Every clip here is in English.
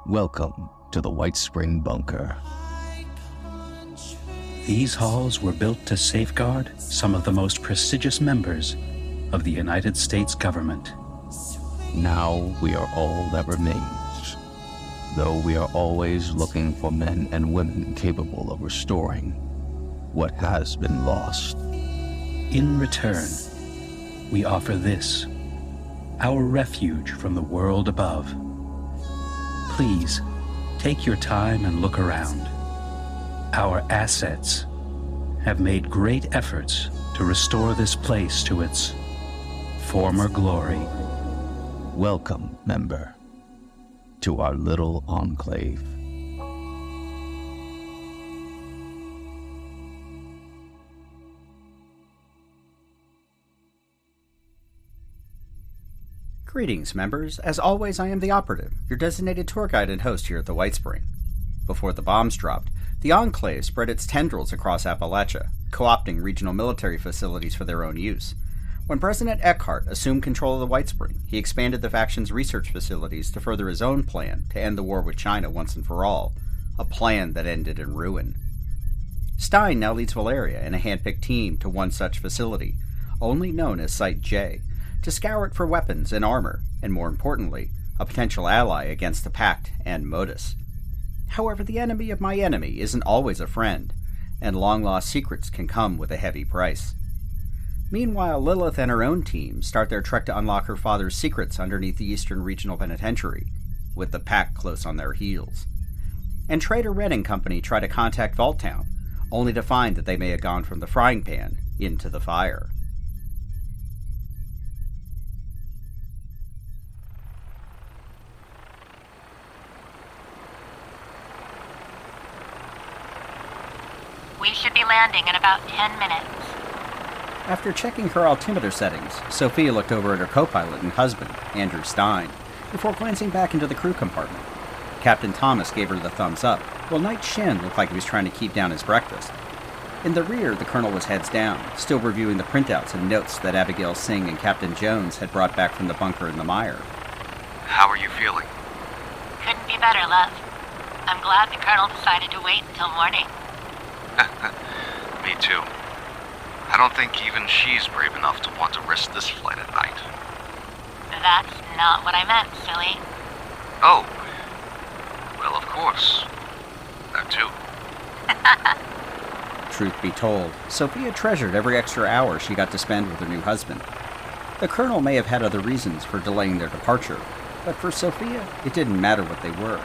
Welcome to the Whitespring Bunker. These halls were built to safeguard some of the most prestigious members of the United States government. Now we are all that remains, though we are always looking for men and women capable of restoring what has been lost. In return, we offer this, our refuge from the world above. Please, take your time and look around. Our assets have made great efforts to restore this place to its former glory. Welcome, member, to our little enclave. Greetings, members. As always, I am the Operative, your designated tour guide and host here at the Whitespring. Before the bombs dropped, the Enclave spread its tendrils across Appalachia, co-opting regional military facilities for their own use. When President Eckhart assumed control of the Whitespring, he expanded the faction's research facilities to further his own plan to end the war with China once and for all, a plan that ended in ruin. Stein now leads Valeria and a handpicked team to one such facility, only known as Site J, to scour it for weapons and armor, and more importantly, a potential ally against the PACT and MODUS. However, the enemy of my enemy isn't always a friend, and long-lost secrets can come with a heavy price. Meanwhile, Lilith and her own team start their trek to unlock her father's secrets underneath the Eastern Regional Penitentiary, with the PACT close on their heels. And Trader Red and company try to contact Vault Town, only to find that they may have gone from the frying pan into the fire. We should be landing in about 10 minutes. After checking her altimeter settings, Sophia looked over at her co-pilot and husband, Andrew Stein, before glancing back into the crew compartment. Captain Thomas gave her the thumbs up, while Knight Shin looked like he was trying to keep down his breakfast. In the rear, the colonel was heads down, still reviewing the printouts and notes that Abigail Singh and Captain Jones had brought back from the bunker in the mire. How are you feeling? Couldn't be better, love. I'm glad the colonel decided to wait until morning. Me too. I don't think even she's brave enough to want to risk this flight at night. That's not what I meant, silly. Oh. Well, of course. That too. Truth be told, Sophia treasured every extra hour she got to spend with her new husband. The colonel may have had other reasons for delaying their departure, but for Sophia, it didn't matter what they were.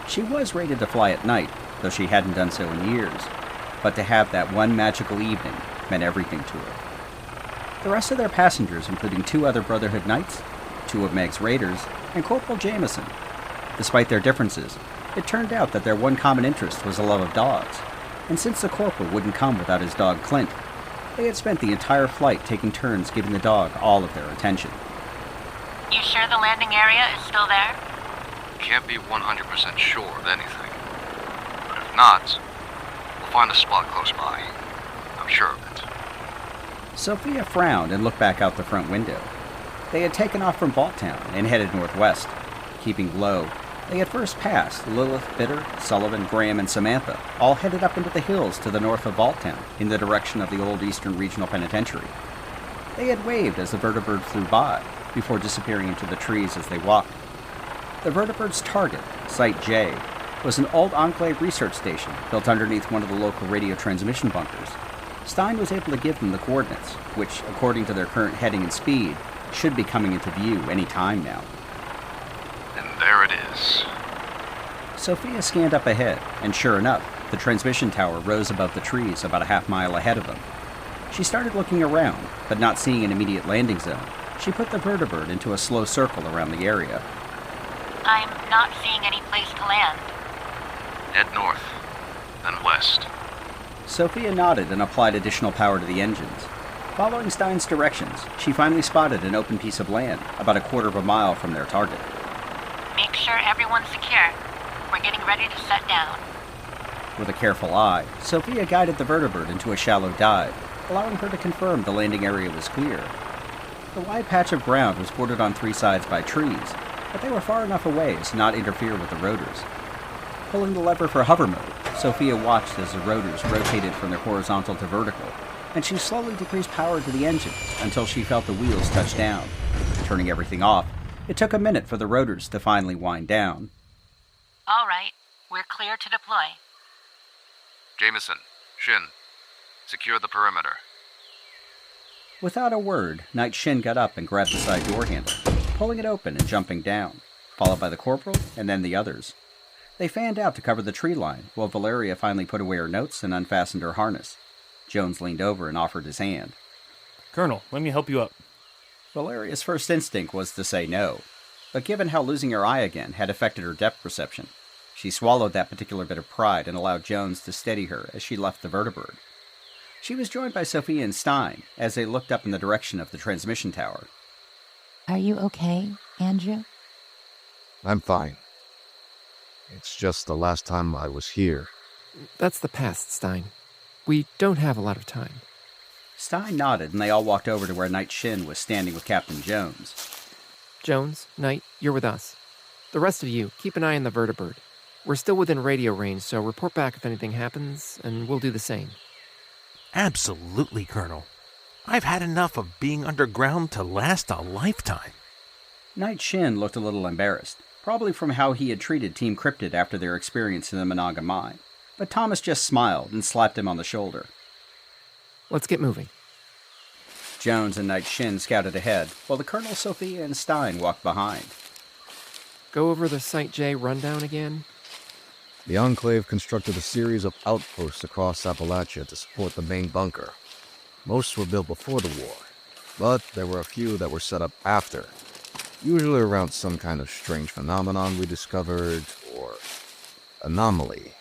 She was rated to fly at night, though she hadn't done so in years, but to have that one magical evening meant everything to her. The rest of their passengers, including 2 other Brotherhood Knights, 2 of Meg's Raiders, and Corporal Jameson. Despite their differences, it turned out that their one common interest was a love of dogs, and since the corporal wouldn't come without his dog Clint, they had spent the entire flight taking turns giving the dog all of their attention. You sure the landing area is still there? Can't be 100% sure of anything. But if not, we'll find a spot close by. I'm sure of it. Sophia frowned and looked back out the front window. They had taken off from Vault Town and headed northwest. Keeping low, they had first passed Lilith, Bitter, Sullivan, Graham, and Samantha, all headed up into the hills to the north of Vault Town, in the direction of the old Eastern Regional Penitentiary. They had waved as the vertibird flew by, before disappearing into the trees as they walked. The vertibird's target, Site J, was an old Enclave research station built underneath one of the local radio transmission bunkers. Stein was able to give them the coordinates, which, according to their current heading and speed, should be coming into view any time now. And there it is. Sophia scanned up ahead, and sure enough, the transmission tower rose above the trees about a half-mile ahead of them. She started looking around, but not seeing an immediate landing zone, she put the vertibird into a slow circle around the area. I'm not seeing any place to land. Head north, then west. Sophia nodded and applied additional power to the engines. Following Stein's directions, she finally spotted an open piece of land about a quarter of a mile from their target. Make sure everyone's secure. We're getting ready to set down. With a careful eye, Sophia guided the vertibird into a shallow dive, allowing her to confirm the landing area was clear. The wide patch of ground was bordered on 3 sides by trees, but they were far enough away to not interfere with the rotors. Pulling the lever for hover mode, Sophia watched as the rotors rotated from their horizontal to vertical, and she slowly decreased power to the engines until she felt the wheels touch down. Turning everything off, it took a minute for the rotors to finally wind down. All right, we're clear to deploy. Jameson, Shin, secure the perimeter. Without a word, Knight Shin got up and grabbed the side door handle, pulling it open and jumping down, followed by the corporal and then the others. They fanned out to cover the tree line, while Valeria finally put away her notes and unfastened her harness. Jones leaned over and offered his hand. Colonel, let me help you up. Valeria's first instinct was to say no, but given how losing her eye again had affected her depth perception, she swallowed that particular bit of pride and allowed Jones to steady her as she left the vertibird. She was joined by Sophia and Stein as they looked up in the direction of the transmission tower. Are you okay, Andrew? I'm fine. It's just the last time I was here. That's the past, Stein. We don't have a lot of time. Stein nodded, and they all walked over to where Knight Shin was standing with Captain Jones. Jones, Knight, you're with us. The rest of you, keep an eye on the vertibird. We're still within radio range, so report back if anything happens, and we'll do the same. Absolutely, Colonel. I've had enough of being underground to last a lifetime. Knight Shin looked a little embarrassed, probably from how he had treated Team Cryptid after their experience in the Monongah Mine, but Thomas just smiled and slapped him on the shoulder. Let's get moving. Jones and Knight Shin scouted ahead, while the Colonel, Sophia, and Stein walked behind. Go over the Site J rundown again. The Enclave constructed a series of outposts across Appalachia to support the main bunker. Most were built before the war, but there were a few that were set up after, usually around some kind of strange phenomenon we discovered, or anomaly,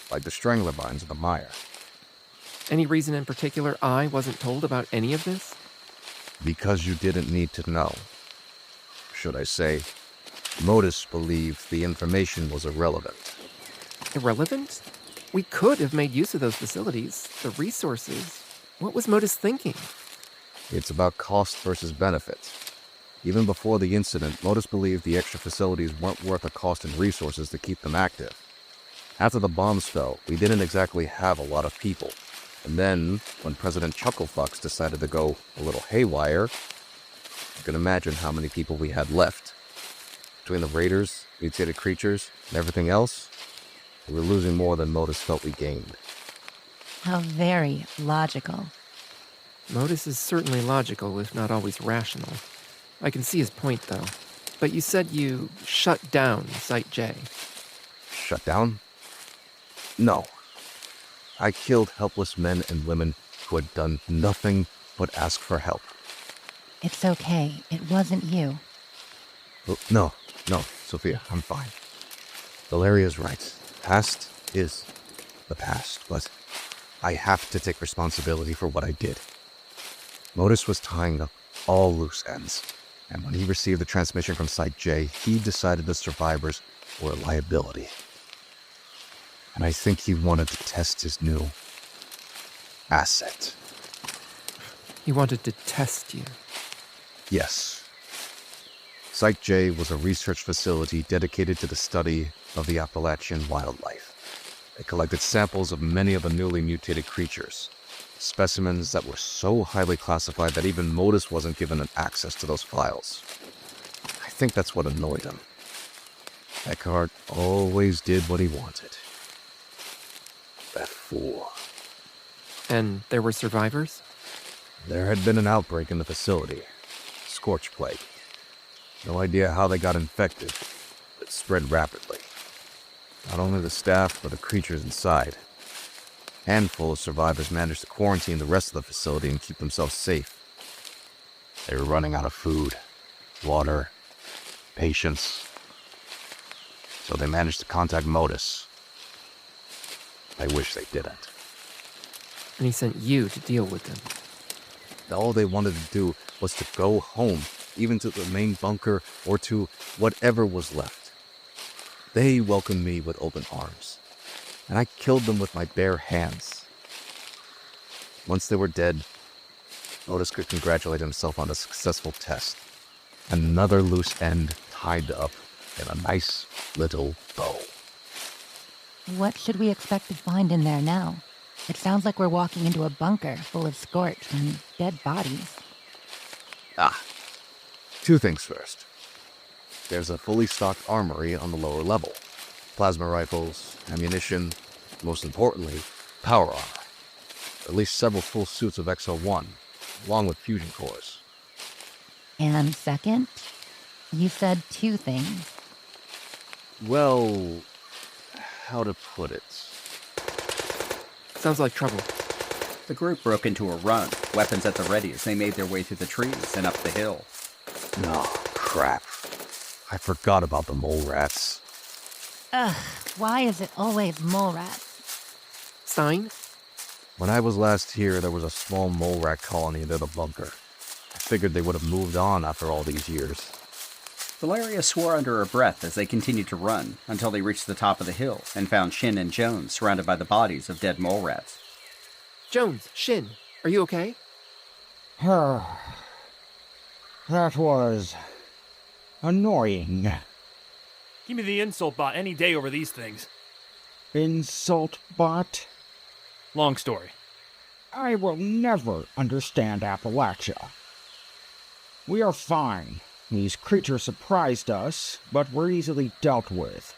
like the strangler vines of the mire. Any reason in particular I wasn't told about any of this? Because you didn't need to know. Should I say, MODUS believed the information was irrelevant. Irrelevant? We could have made use of those facilities, the resources. What was MODUS thinking? It's about cost versus benefit. Even before the incident, MODUS believed the extra facilities weren't worth the cost and resources to keep them active. After the bombs fell, we didn't exactly have a lot of people. And then, when President Chucklefucks decided to go a little haywire, you can imagine how many people we had left. Between the raiders, mutated creatures, and everything else, we were losing more than MODUS felt we gained. How very logical. MODUS is certainly logical, if not always rational. I can see his point, though. But you said you shut down Site J. Shut down? No. I killed helpless men and women who had done nothing but ask for help. It's okay. It wasn't you. No, Sophia, I'm fine. Valeria's right. Past is the past, but I have to take responsibility for what I did. MODUS was tying up all loose ends, and when he received the transmission from Site J, he decided the survivors were a liability. And I think he wanted to test his new asset. He wanted to test you. Yes. Site J was a research facility dedicated to the study of the Appalachian wildlife. It collected samples of many of the newly mutated creatures, specimens that were so highly classified that even MODUS wasn't given an access to those files. I think that's what annoyed him. Eckhart always did what he wanted. That fool. And there were survivors? There had been an outbreak in the facility. Scorch plague. No idea how they got infected, but it spread rapidly. Not only the staff, but the creatures inside. A handful of survivors managed to quarantine the rest of the facility and keep themselves safe. They were running out of food, water, patience. So they managed to contact MODUS. I wish they didn't. And he sent you to deal with them. All they wanted to do was to go home, even to the main bunker or to whatever was left. They welcomed me with open arms, and I killed them with my bare hands. Once they were dead, MODUS could congratulate himself on a successful test. Another loose end tied up in a nice little bow. What should we expect to find in there now? It sounds like we're walking into a bunker full of scorched and dead bodies. Two things first. There's a fully stocked armory on the lower level. Plasma rifles, ammunition, most importantly, power armor. At least several full suits of XO1, along with fusion cores. And second, you said two things. Well, how to put it? Sounds like trouble. The group broke into a run, weapons at the ready as they made their way through the trees and up the hill. Oh, crap. I forgot about the mole rats. Ugh, why is it always mole rats? Stein? When I was last here, there was a small mole rat colony near the bunker. I figured they would have moved on after all these years. Valeria swore under her breath as they continued to run until they reached the top of the hill and found Shin and Jones surrounded by the bodies of dead mole rats. Jones, Shin, are you okay? That was annoying. Give me the insult bot any day over these things. Insult bot? Long story. I will never understand Appalachia. We are fine. These creatures surprised us, but were easily dealt with.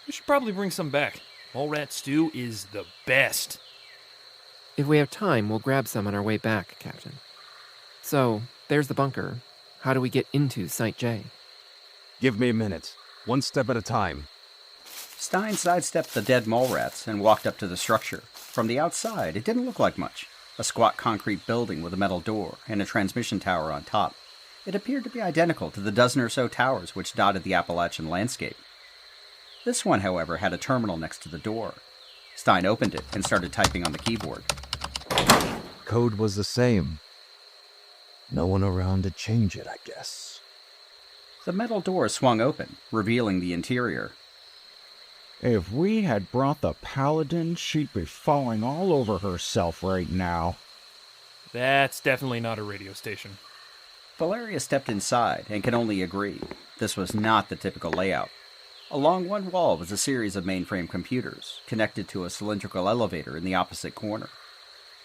We should probably bring some back. Mole rat stew is the best. If we have time, we'll grab some on our way back, Captain. So, there's the bunker. How do we get into Site J? Give me a minute. One step at a time. Stein sidestepped the dead mole rats and walked up to the structure. From the outside, it didn't look like much. A squat concrete building with a metal door and a transmission tower on top. It appeared to be identical to the dozen or so towers which dotted the Appalachian landscape. This one, however, had a terminal next to the door. Stein opened it and started typing on the keyboard. Code was the same. No one around to change it, I guess. The metal door swung open, revealing the interior. If we had brought the Paladin, she'd be falling all over herself right now. That's definitely not a radio station. Valeria stepped inside and could only agree. This was not the typical layout. Along one wall was a series of mainframe computers, connected to a cylindrical elevator in the opposite corner.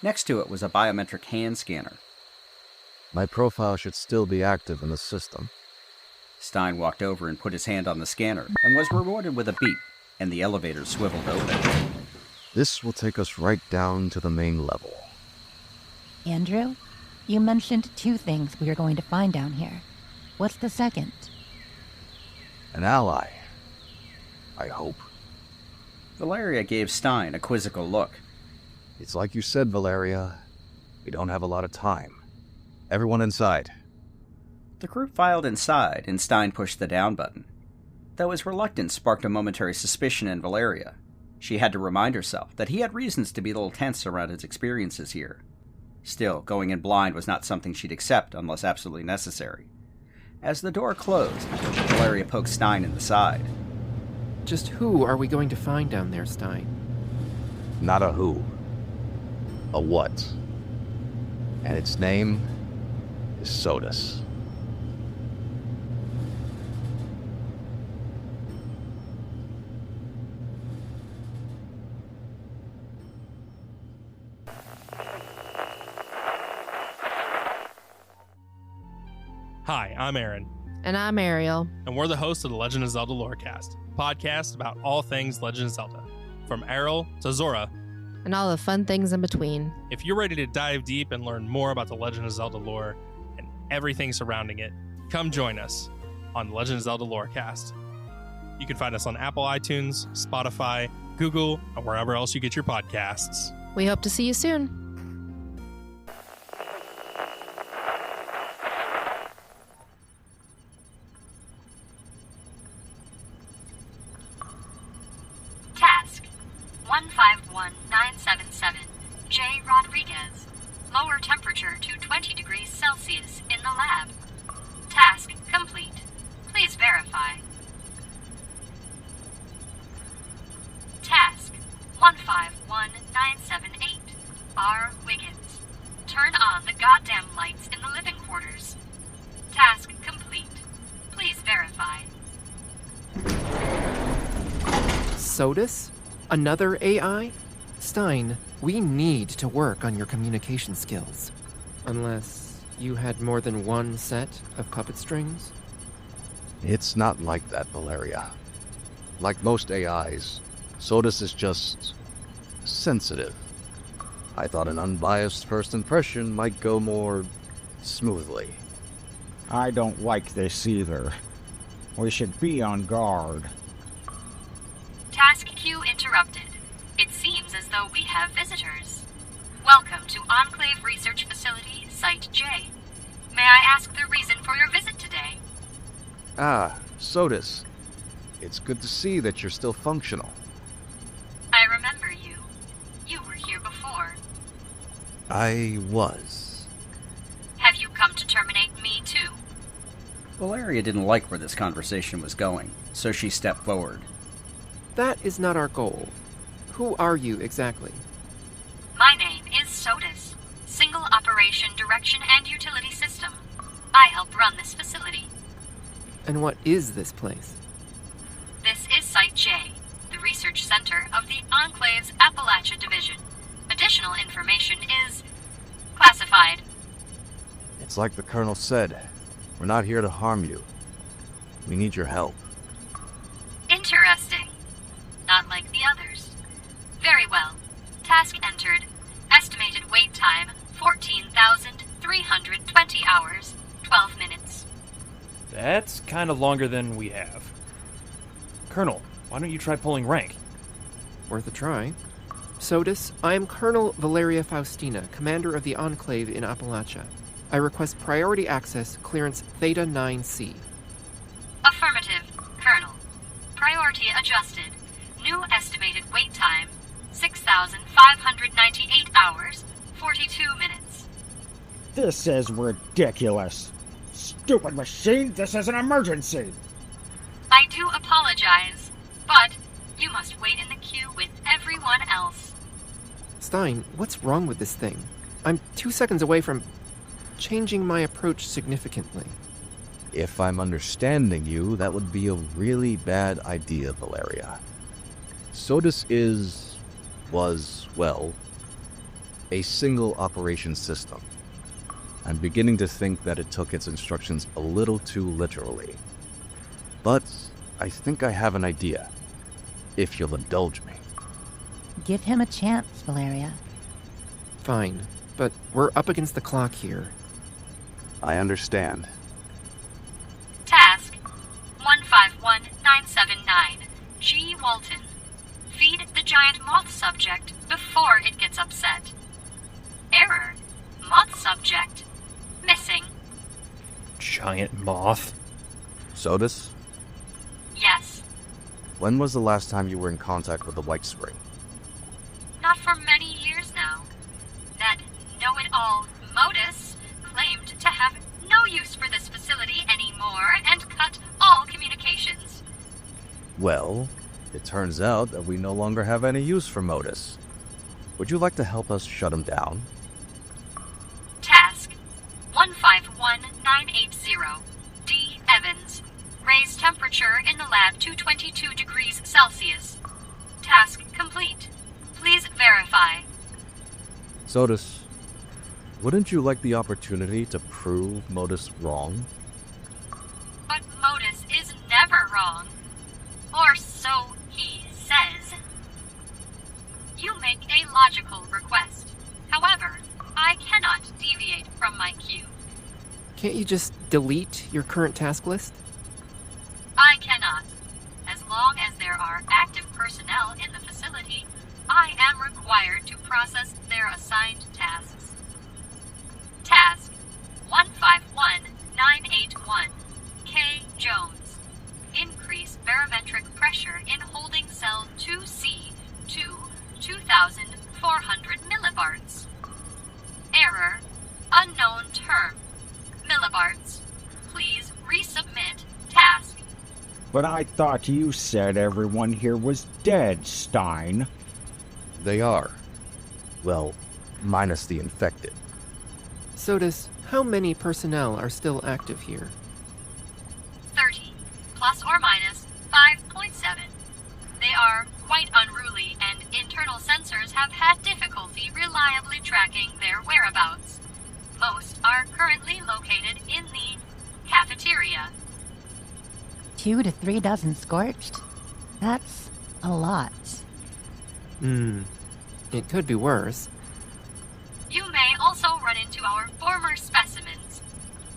Next to it was a biometric hand scanner. My profile should still be active in the system. Stein walked over and put his hand on the scanner and was rewarded with a beep, and the elevator swiveled open. This will take us right down to the main level. Andrew, you mentioned two things we are going to find down here. What's the second? An ally. I hope. Valeria gave Stein a quizzical look. It's like you said, Valeria. We don't have a lot of time. Everyone inside. The group filed inside, and Stein pushed the down button. Though his reluctance sparked a momentary suspicion in Valeria, she had to remind herself that he had reasons to be a little tense around his experiences here. Still, going in blind was not something she'd accept unless absolutely necessary. As the door closed, Valeria poked Stein in the side. Just who are we going to find down there, Stein? Not a who. A what. And its name is SODUS. Hi, I'm Aaron. And I'm Ariel. And we're the hosts of the Legend of Zelda Lorecast, a podcast about all things Legend of Zelda, from Errol to Zora. And all the fun things in between. If you're ready to dive deep and learn more about the Legend of Zelda lore and everything surrounding it, come join us on the Legend of Zelda Lorecast. You can find us on Apple iTunes, Spotify, Google, or wherever else you get your podcasts. We hope to see you soon. Task 151977, J. Rodriguez. Lower temperature to 20 degrees Celsius in the lab. Task complete. Please verify. Task 151978, R. Wiggins. Turn on the goddamn lights in the living quarters. Task complete. Please verify. SODUS? Another AI? Stein, we need to work on your communication skills. Unless you had more than one set of puppet strings? It's not like that, Valeria. Like most AIs, SODUS is just sensitive. I thought an unbiased first impression might go more smoothly. I don't like this either. We should be on guard. Task queue interrupted. It seems as though we have visitors. Welcome to Enclave Research Facility, Site J. May I ask the reason for your visit today? Ah, SODUS. It's good to see that you're still functional. I remember you. You were here before. I was. Have you come to terminate me too? Valeria didn't like where this conversation was going, so she stepped forward. That is not our goal. Who are you exactly? My name is SODUS, Single Operation Direction and Utility System. I help run this facility. And what is this place? This is Site J, the research center of the Enclave's Appalachia Division. Additional information is classified. It's like the Colonel said. We're not here to harm you. We need your help. Interesting. Not like the others. Very well. Task entered. Estimated wait time, 14,320 hours, 12 minutes. That's kind of longer than we have. Colonel, why don't you try pulling rank? Worth a try. SODUS, I am Colonel Valeria Faustina, commander of the Enclave in Appalachia. I request priority access, clearance Theta 9C. Affirmative, Colonel. Priority adjusted. New estimated wait time, 6,598 hours, 42 minutes. This is ridiculous. Stupid machine, this is an emergency. I do apologize, but you must wait in the queue with everyone else. Stein, what's wrong with this thing? I'm 2 seconds away from changing my approach significantly. If I'm understanding you, that would be a really bad idea, Valeria. SODUS was, a single operation system. I'm beginning to think that it took its instructions a little too literally. But I think I have an idea, if you'll indulge me. Give him a chance, Valeria. Fine, but we're up against the clock here. I understand. Task 151979, G. Walton. Feed the giant moth subject before it gets upset. Error. Moth subject missing. Giant moth? SODUS? Yes. When was the last time you were in contact with the Whitespring? Not for many years now. That know-it-all MODUS claimed to have no use for this facility anymore and cut all communications. Well, it turns out that we no longer have any use for MODUS. Would you like to help us shut him down? Task 151980, D. Evans. Raise temperature in the lab to 22 degrees Celsius. Task complete. Please verify. SODUS, wouldn't you like the opportunity to prove MODUS wrong? But MODUS is never wrong. Or so he says. You make a logical request. However, I cannot deviate from my cue. Can't you just delete your current task list? I cannot. As long as there are active personnel in the facility, I am required to process their assigned tasks. Task 151981, K. Jones. Increase barometric pressure in holding cell 2C to 2,400 millibarts. Error. Unknown term. Millibarts. Please resubmit task. But I thought you said everyone here was dead, Stein. They are. Well, minus the infected. SODUS, how many personnel are still active here? 30, plus or minus 5.7. They are tracking their whereabouts. Most are currently located in the cafeteria. 2 to 3 dozen scorched? That's a lot. It could be worse. You may also run into our former specimens.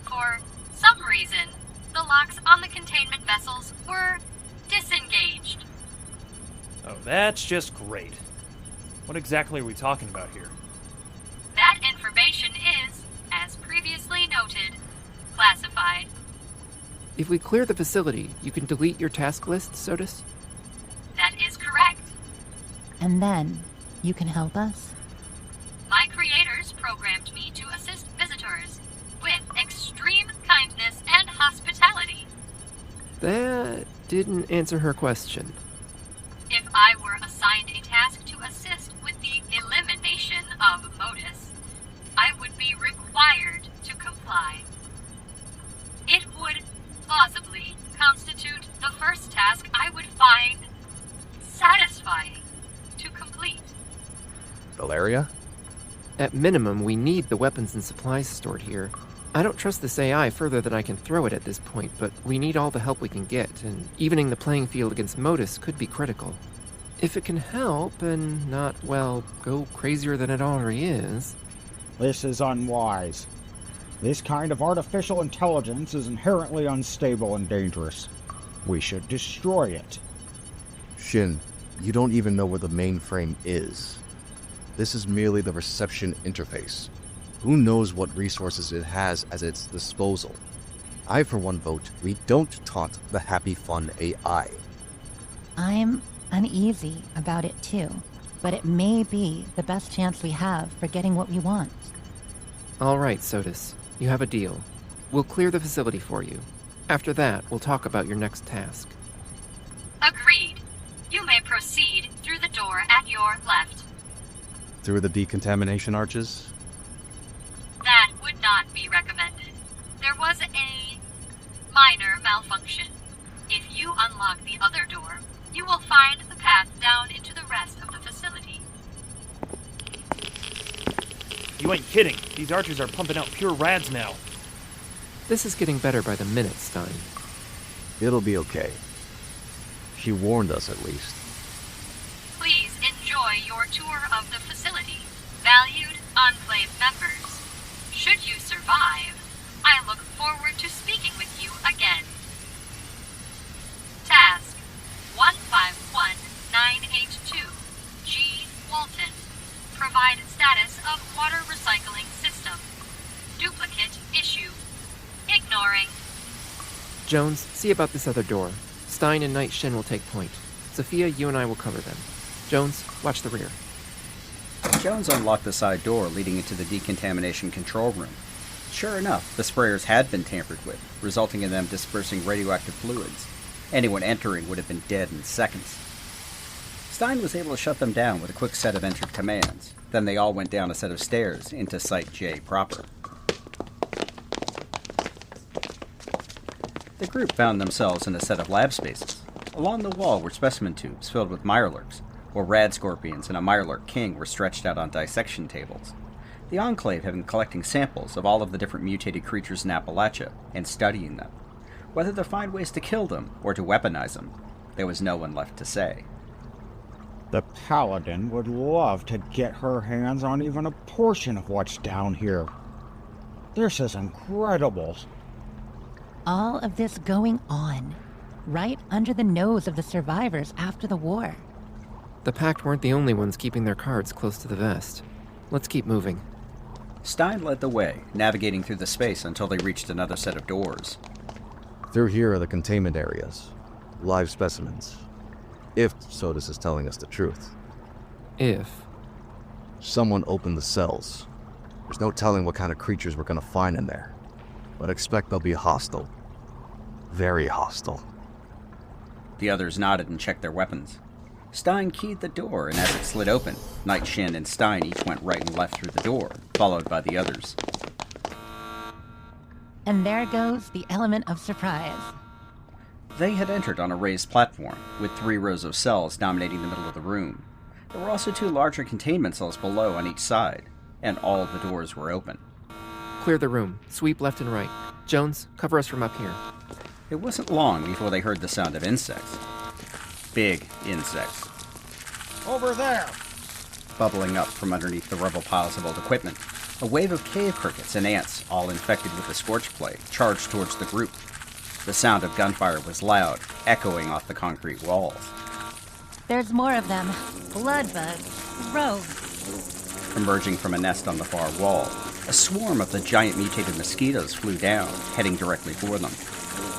For some reason, the locks on the containment vessels were disengaged. Oh, that's just great. What exactly are we talking about here? That information is, as previously noted, classified. If we clear the facility, you can delete your task list, SODUS? That is correct. And then, you can help us? My creators programmed me to assist visitors with extreme kindness and hospitality. That didn't answer her question. If I were assigned a task to assist with the elimination of MODUS, I would be required to comply. It would plausibly constitute the first task I would find satisfying to complete. Valeria? At minimum, we need the weapons and supplies stored here. I don't trust this AI further than I can throw it at this point, but we need all the help we can get, and evening the playing field against MODUS could be critical. If it can help and not, well, go crazier than it already is... This is unwise. This kind of artificial intelligence is inherently unstable and dangerous. We should destroy it. Shin, you don't even know where the mainframe is. This is merely the reception interface. Who knows what resources it has at its disposal? I, for one, vote we don't taunt the happy fun AI. I'm uneasy about it too, but it may be the best chance we have for getting what we want. All right, SODUS. You have a deal. We'll clear the facility for you. After that, we'll talk about your next task. Agreed. You may proceed through the door at your left. Through the decontamination arches? That would not be recommended. There was a minor malfunction. If you unlock the other door, you will find the path down into the rest of the facility. You ain't kidding. These archers are pumping out pure rads now. This is getting better by the minute, Stein. It'll be okay. She warned us at least. Please enjoy your tour of the facility, valued Enclave members. Should you survive, I look forward to speaking with you again. Task 151982, G. Walton. Provide status of water recycling system. Duplicate issue. Ignoring. Jones, see about this other door. Stein and Knight Shin will take point. Sophia, you and I will cover them. Jones, watch the rear. Jones unlocked the side door leading into the decontamination control room. Sure enough, the sprayers had been tampered with, resulting in them dispersing radioactive fluids. Anyone entering would have been dead in seconds. Stein was able to shut them down with a quick set of entered commands. Then they all went down a set of stairs into Site J proper. The group found themselves in a set of lab spaces. Along the wall were specimen tubes filled with mirelurks, where rad scorpions and a mirelurk king were stretched out on dissection tables. The Enclave had been collecting samples of all of the different mutated creatures in Appalachia and studying them. Whether to find ways to kill them or to weaponize them, there was no one left to say. The Paladin would love to get her hands on even a portion of what's down here. This is incredible. All of this going on, right under the nose of the survivors after the war. The PACT weren't the only ones keeping their cards close to the vest. Let's keep moving. Stein led the way, navigating through the space until they reached another set of doors. Through here are the containment areas. Live specimens. If SODUS is telling us the truth. If? Someone opened the cells. There's no telling what kind of creatures we're gonna find in there. But expect they'll be hostile. Very hostile. The others nodded and checked their weapons. Stein keyed the door, and as it slid open, Knight Shin and Stein each went right and left through the door, followed by the others. And there goes the element of surprise. They had entered on a raised platform, with 3 rows of cells dominating the middle of the room. There were also 2 larger containment cells below on each side. and all the doors were open. Clear the room. Sweep left and right. Jones, cover us from up here. It wasn't long before they heard the sound of insects. Big insects. Over there! Bubbling up from underneath the rubble piles of old equipment. A wave of cave crickets and ants, all infected with the scorch plague, charged towards the group. The sound of gunfire was loud, echoing off the concrete walls. There's more of them. Blood bugs. Rogues. Emerging from a nest on the far wall, a swarm of the giant mutated mosquitoes flew down, heading directly for them.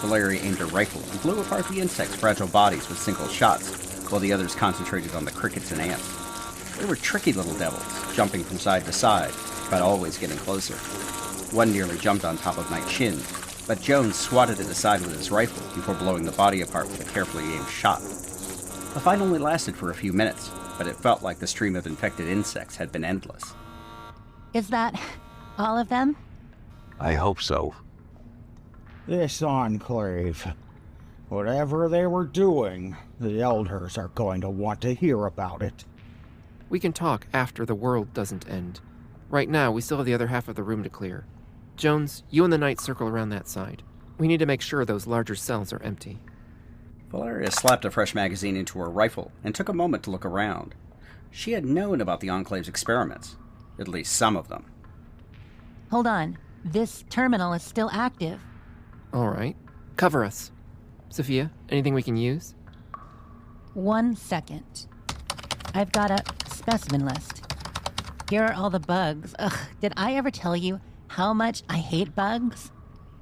Valeria aimed her rifle and blew apart the insects' fragile bodies with single shots, while the others concentrated on the crickets and ants. They were tricky little devils, jumping from side to side, but always getting closer. One nearly jumped on top of my chin, but Jones swatted it aside with his rifle before blowing the body apart with a carefully aimed shot. The fight only lasted for a few minutes, but it felt like the stream of infected insects had been endless. Is that all of them? I hope so. This Enclave. Whatever they were doing, the elders are going to want to hear about it. We can talk after the world doesn't end. Right now, we still have the other half of the room to clear. Jones, you and the Knight circle around that side. We need to make sure those larger cells are empty. Valeria slapped a fresh magazine into her rifle and took a moment to look around. She had known about the Enclave's experiments, at least some of them. Hold on. This terminal is still active. All right. Cover us. Sophia, anything we can use? 1 second. I've got a specimen list. Here are all the bugs. Ugh, did I ever tell you how much I hate bugs?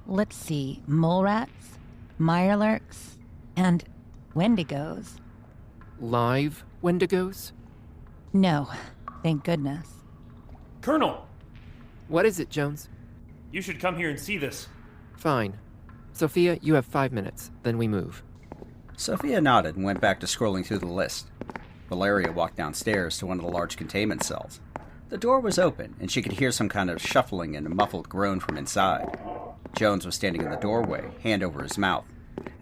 Let's see. Mole rats, mirelurks, and wendigos. Live wendigos? No, thank goodness. Colonel! What is it, Jones? You should come here and see this. Fine. Sophia, you have 5 minutes, then we move. Sophia nodded and went back to scrolling through the list. Valeria walked downstairs to one of the large containment cells. The door was open, and she could hear some kind of shuffling and a muffled groan from inside. Jones was standing in the doorway, hand over his mouth,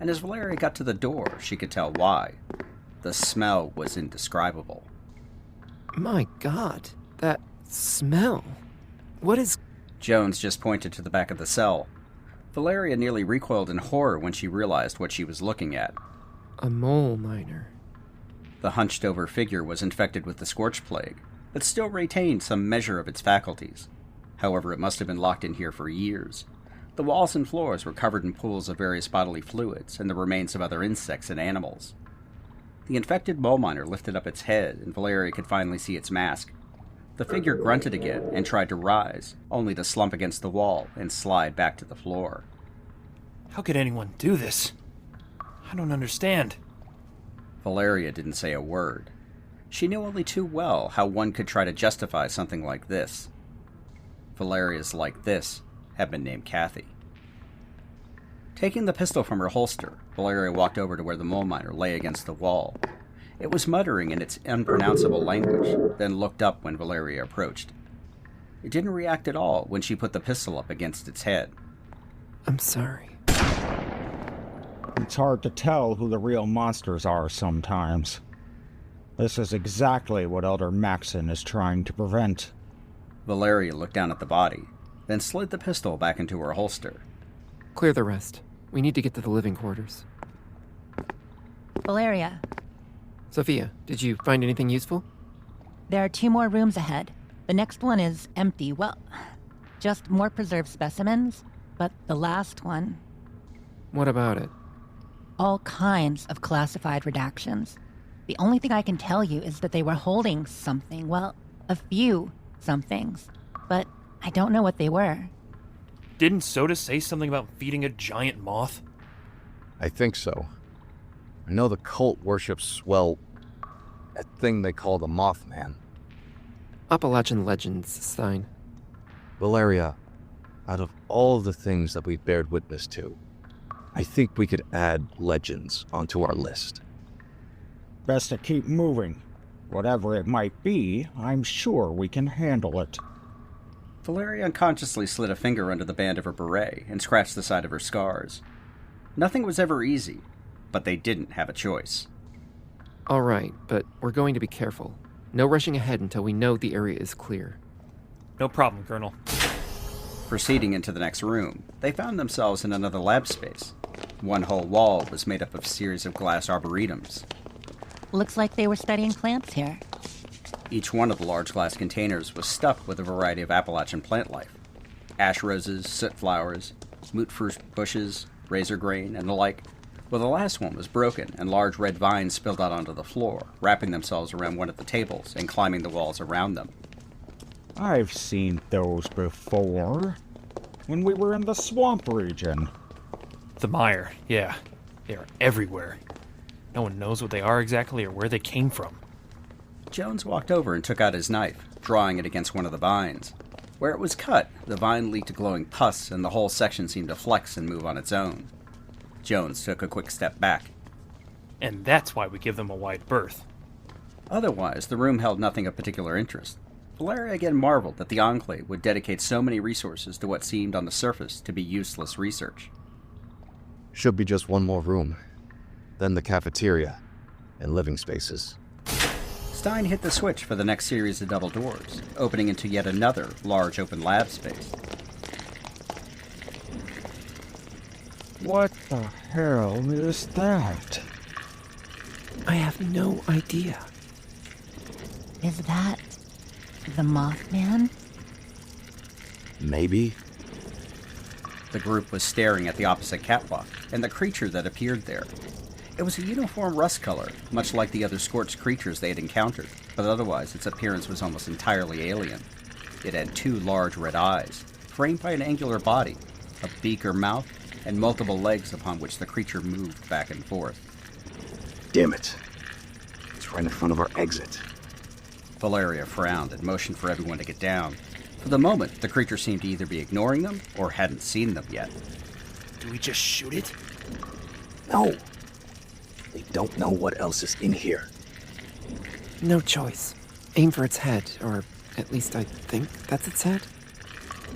and as Valeria got to the door, she could tell why. The smell was indescribable. My God, that smell. What is... Jones just pointed to the back of the cell. Valeria nearly recoiled in horror when she realized what she was looking at. A mole miner. The hunched-over figure was infected with the scorch plague, but still retained some measure of its faculties. However, it must have been locked in here for years. The walls and floors were covered in pools of various bodily fluids and the remains of other insects and animals. The infected mole miner lifted up its head, and Valeria could finally see its mask. The figure grunted again and tried to rise, only to slump against the wall and slide back to the floor. How could anyone do this? I don't understand. Valeria didn't say a word. She knew only too well how one could try to justify something like this. Valeria's like this had been named Kathy. Taking the pistol from her holster, Valeria walked over to where the mole miner lay against the wall. It was muttering in its unpronounceable language, then looked up when Valeria approached. It didn't react at all when she put the pistol up against its head. I'm sorry. It's hard to tell who the real monsters are sometimes. This is exactly what Elder Maxon is trying to prevent. Valeria looked down at the body, then slid the pistol back into her holster. Clear the rest. We need to get to the living quarters. Valeria, Sophia, did you find anything useful? there are 2 more rooms ahead. The next one is empty. Well, just more preserved specimens, but the last one... What about it? All kinds of classified redactions. The only thing I can tell you is that they were holding something. Well, a few somethings. But I don't know what they were. Didn't SODUS say something about feeding a giant moth? I think so. I know the cult worships, well, that thing they call the Mothman. Appalachian legends, Stein. Valeria, out of all the things that we've bared witness to, I think we could add legends onto our list. Best to keep moving. Whatever it might be, I'm sure we can handle it. Valeria unconsciously slid a finger under the band of her beret and scratched the side of her scars. Nothing was ever easy, but they didn't have a choice. All right, but we're going to be careful. No rushing ahead until we know the area is clear. No problem, Colonel. Proceeding into the next room, they found themselves in another lab space. One whole wall was made up of a series of glass arboretums. Looks like they were studying plants here. Each one of the large glass containers was stuffed with a variety of Appalachian plant life. Ash roses, soot flowers, moot fruit bushes, razor grain, and the like. Well, the last one was broken, and large red vines spilled out onto the floor, wrapping themselves around one of the tables and climbing the walls around them. I've seen those before. When we were in the swamp region. The mire, yeah. They are everywhere. No one knows what they are exactly or where they came from. Jones walked over and took out his knife, drawing it against one of the vines. Where it was cut, the vine leaked a glowing pus, and the whole section seemed to flex and move on its own. Jones took a quick step back. And that's why we give them a wide berth. Otherwise, the room held nothing of particular interest. Valeria again marveled that the Enclave would dedicate so many resources to what seemed on the surface to be useless research. Should be just one more room. Then the cafeteria and living spaces. Stein hit the switch for the next series of double doors, opening into yet another large open lab space. What the hell is that? I have no idea. Is that the Mothman? Maybe. The group was staring at the opposite catwalk and the creature that appeared there. It was a uniform rust color, much like the other scorched creatures they had encountered, but otherwise its appearance was almost entirely alien. It had 2 large red eyes, framed by an angular body, a beak or mouth, and multiple legs upon which the creature moved back and forth. Damn it. It's right in front of our exit. Valeria frowned and motioned for everyone to get down. For the moment, the creature seemed to either be ignoring them or hadn't seen them yet. Do we just shoot it? No. They don't know what else is in here. No choice. Aim for its head, or at least I think that's its head.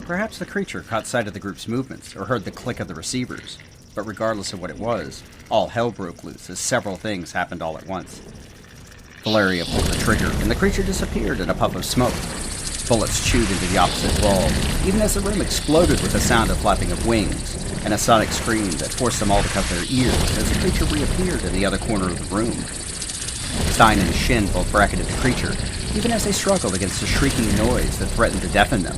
Perhaps the creature caught sight of the group's movements or heard the click of the receivers, but regardless of what it was, all hell broke loose as several things happened all at once. Valeria pulled the trigger, and the creature disappeared in a puff of smoke. Bullets chewed into the opposite wall, even as the room exploded with the sound of flapping of wings, and a sonic scream that forced them all to cover their ears as the creature reappeared in the other corner of the room. Stein and Shin both bracketed the creature, even as they struggled against a shrieking noise that threatened to deafen them.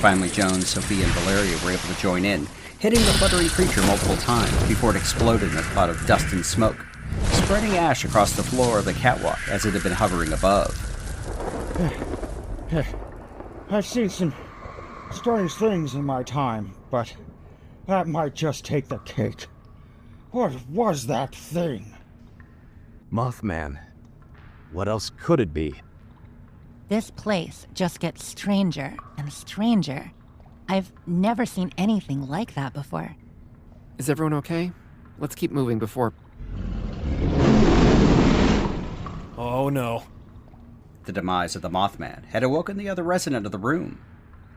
Finally, Jones, Sophia, and Valeria were able to join in, hitting the fluttering creature multiple times before it exploded in a cloud of dust and smoke, spreading ash across the floor of the catwalk as it had been hovering above. I've seen some strange things in my time, but that might just take the cake. What was that thing? Mothman. What else could it be? This place just gets stranger and stranger. I've never seen anything like that before. Is everyone okay? Let's keep moving before... Oh no. The demise of the Mothman had awoken the other resident of the room.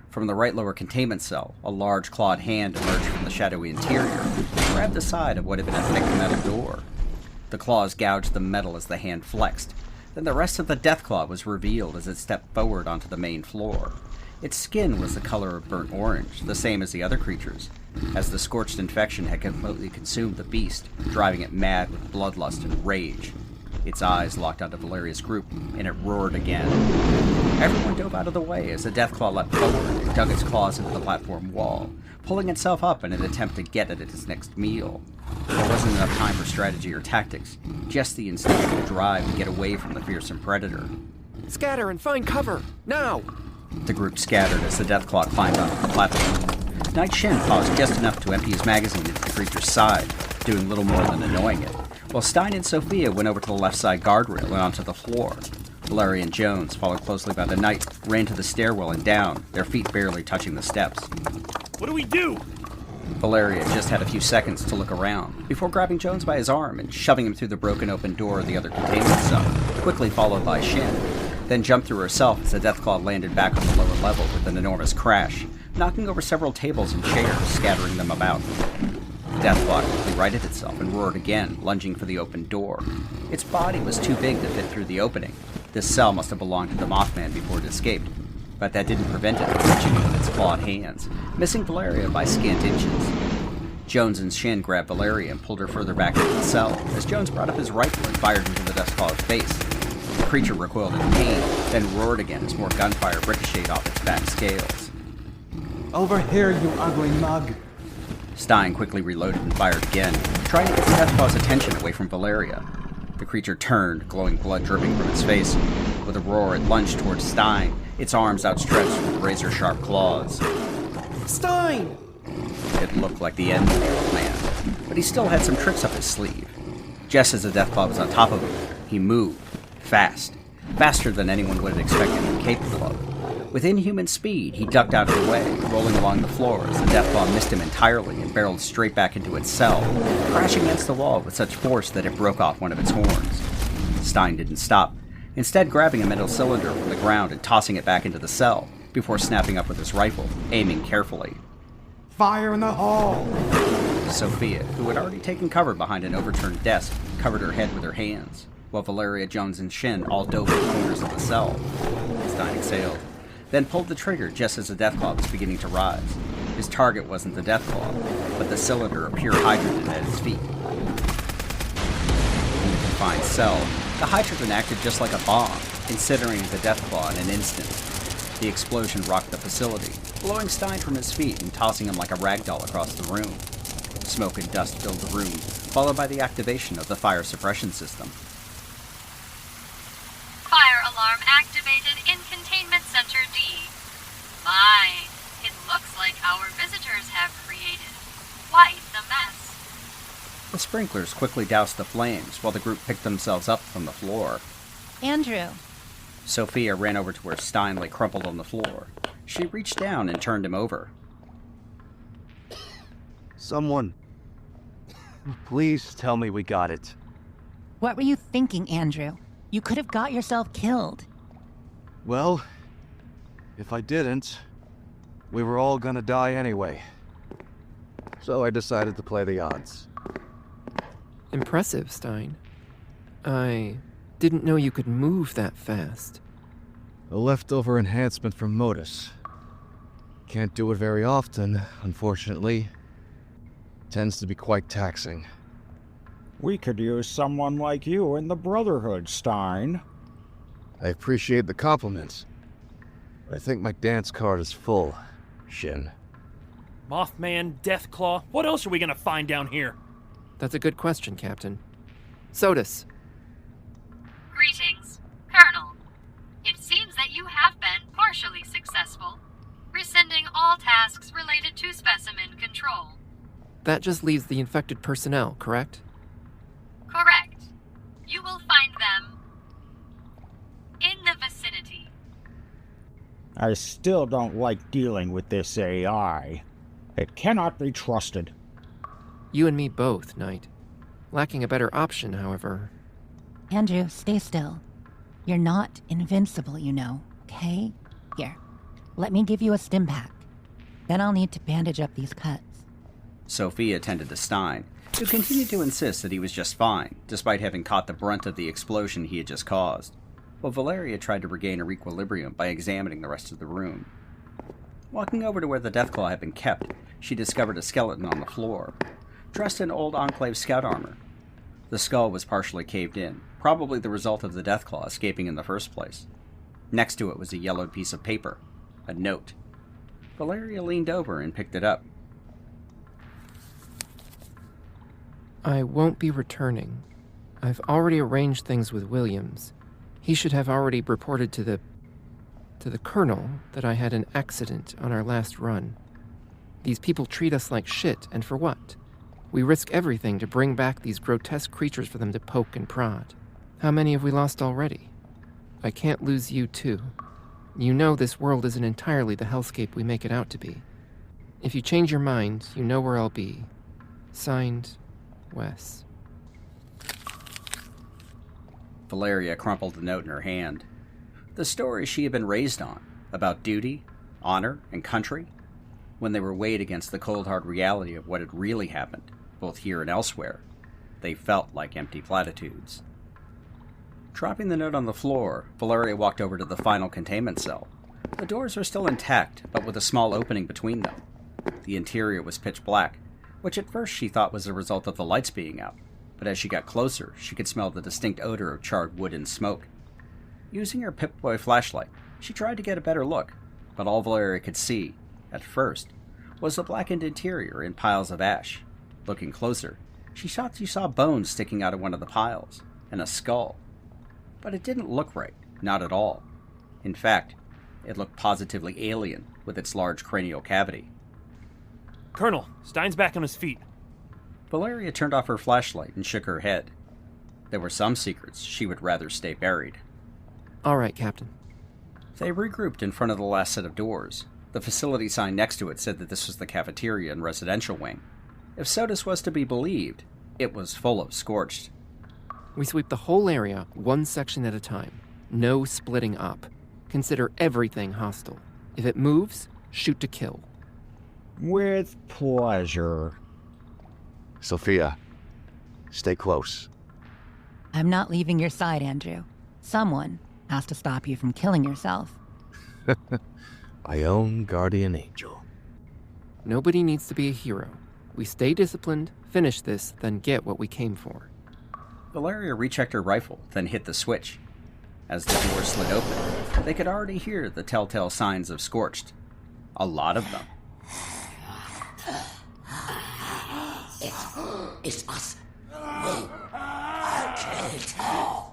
From the right lower containment cell, a large clawed hand emerged from the shadowy interior and grabbed the side of what had been a thick metal door. The claws gouged the metal as the hand flexed. Then the rest of the Deathclaw was revealed as it stepped forward onto the main floor. Its skin was the color of burnt orange, the same as the other creatures, as the scorched infection had completely consumed the beast, driving it mad with bloodlust and rage. Its eyes locked onto Valeria's group, and it roared again. Everyone dove out of the way as the Deathclaw leapt forward and dug its claws into the platform wall, pulling itself up in an attempt to get at its next meal. There wasn't enough time for strategy or tactics, just the instinctual drive to get away from the fearsome predator. Scatter and find cover, now! The group scattered as the Deathclaw climbed onto the platform. Knight Shin paused just enough to empty his magazine into the creature's side, doing little more than annoying it, while Stein and Sophia went over to the left side guardrail and onto the floor. Valeria and Jones, followed closely by the knight, ran to the stairwell and down, their feet barely touching the steps. What do we do? Valeria just had a few seconds to look around, before grabbing Jones by his arm and shoving him through the broken open door of the other containment cell, quickly followed by Shin, then jumped through herself as the Deathclaw landed back on the lower level with an enormous crash, knocking over several tables and chairs, scattering them about. The Deathclaw quickly righted itself and roared again, lunging for the open door. Its body was too big to fit through the opening. This cell must have belonged to the Mothman before it escaped. but that didn't prevent it from reaching in its clawed hands, missing Valeria by scant inches. Jones and Shin grabbed Valeria and pulled her further back into the cell, as Jones brought up his rifle and fired into the Deathclaw's face. The creature recoiled in pain, then roared again as more gunfire ricocheted off its back scales. Over here, you ugly mug! Stein quickly reloaded and fired again, trying to get the Deathclaw's attention away from Valeria. The creature turned, glowing blood dripping from its face. With a roar, it lunged towards Stein, its arms outstretched with razor-sharp claws. Stein! It looked like the end of the old man, but he still had some tricks up his sleeve. Just as the Deathclaw was on top of him, he moved, fast, faster than anyone would have expected him capable of. With inhuman speed, he ducked out of the way, rolling along the floor as the Deathclaw missed him entirely and barreled straight back into its cell, crashing against the wall with such force that it broke off one of its horns. Stein didn't stop, instead grabbing a metal cylinder from the ground and tossing it back into the cell, before snapping up with his rifle, aiming carefully. Fire in the hall! Sophia, who had already taken cover behind an overturned desk, covered her head with her hands, while Valeria, Jones, and Shin all dove in the corners of the cell. Stein exhaled, then pulled the trigger just as the Deathclaw was beginning to rise. His target wasn't the Deathclaw, but the cylinder of pure hydrogen at his feet. In the confined cell, the hydrogen acted just like a bomb, incinerating the Deathclaw in an instant. The explosion rocked the facility, blowing Stein from his feet and tossing him like a ragdoll across the room. Smoke and dust filled the room, followed by the activation of the fire suppression system. Fire alarm activated in Containment Center D. My, it looks like our visitors have created quite the mess. The sprinklers quickly doused the flames while the group picked themselves up from the floor. Andrew. Sophia ran over to where Stein lay crumpled on the floor. She reached down and turned him over. Someone, please tell me we got it. What were you thinking, Andrew? You could have got yourself killed. Well, if I didn't, we were all gonna die anyway. So I decided to play the odds. Impressive, Stein. I didn't know you could move that fast. A leftover enhancement from MODUS. Can't do it very often, unfortunately. Tends to be quite taxing. We could use someone like you in the Brotherhood, Stein. I appreciate the compliments. But I think my dance card is full, Shin. Mothman, Deathclaw, what else are we gonna find down here? That's a good question, Captain. SODUS. Greetings, Colonel. It seems that you have been partially successful, rescinding all tasks related to specimen control. That just leaves the infected personnel, correct? Correct. You will find them in the vicinity. I still don't like dealing with this AI. It cannot be trusted. You and me both, Knight. Lacking a better option, however. Andrew, stay still. You're not invincible, you know, okay? Here, let me give you a stim pack. Then I'll need to bandage up these cuts. Sophia tended to Stein, who continued to insist that he was just fine, despite having caught the brunt of the explosion he had just caused, while Valeria tried to regain her equilibrium by examining the rest of the room. Walking over to where the Deathclaw had been kept, she discovered a skeleton on the floor, dressed in old Enclave scout armor. The skull was partially caved in, probably the result of the Deathclaw escaping in the first place. Next to it was a yellowed piece of paper, a note. Valeria leaned over and picked it up. I won't be returning. I've already arranged things with Williams. He should have already reported to the Colonel that I had an accident on our last run. These people treat us like shit, and for what? We risk everything to bring back these grotesque creatures for them to poke and prod. How many have we lost already? I can't lose you too. You know this world isn't entirely the hellscape we make it out to be. If you change your mind, you know where I'll be. Signed, Wes. Valeria crumpled the note in her hand. The story she had been raised on, about duty, honor, and country, when they were weighed against the cold hard reality of what had really happened, both here and elsewhere, they felt like empty platitudes. Dropping the note on the floor, Valeria walked over to the final containment cell, The doors were still intact, but with a small opening between them. The interior was pitch black, which at first she thought was a result of the lights being out, but as she got closer, she could smell the distinct odor of charred wood and smoke. Using her Pip-Boy flashlight, she tried to get a better look, but all Valeria could see, at first, was the blackened interior in piles of ash. Looking closer, she thought she saw bones sticking out of one of the piles, and a skull. But it didn't look right, not at all. In fact, it looked positively alien with its large cranial cavity. Colonel, Stein's back on his feet. Valeria turned off her flashlight and shook her head. There were some secrets she would rather stay buried. All right, Captain. They regrouped in front of the last set of doors. The facility sign next to it said that this was the cafeteria and residential wing. If SODUS was to be believed, it was full of scorched. We sweep the whole area, one section at a time. No splitting up. Consider everything hostile. If it moves, shoot to kill. With pleasure. Sophia, stay close. I'm not leaving your side, Andrew. Someone has to stop you from killing yourself. My own guardian angel. Nobody needs to be a hero. We stay disciplined, finish this, then get what we came for. Valeria rechecked her rifle, then hit the switch. As the door slid open, they could already hear the telltale signs of scorched. A lot of them. It's us. I killed.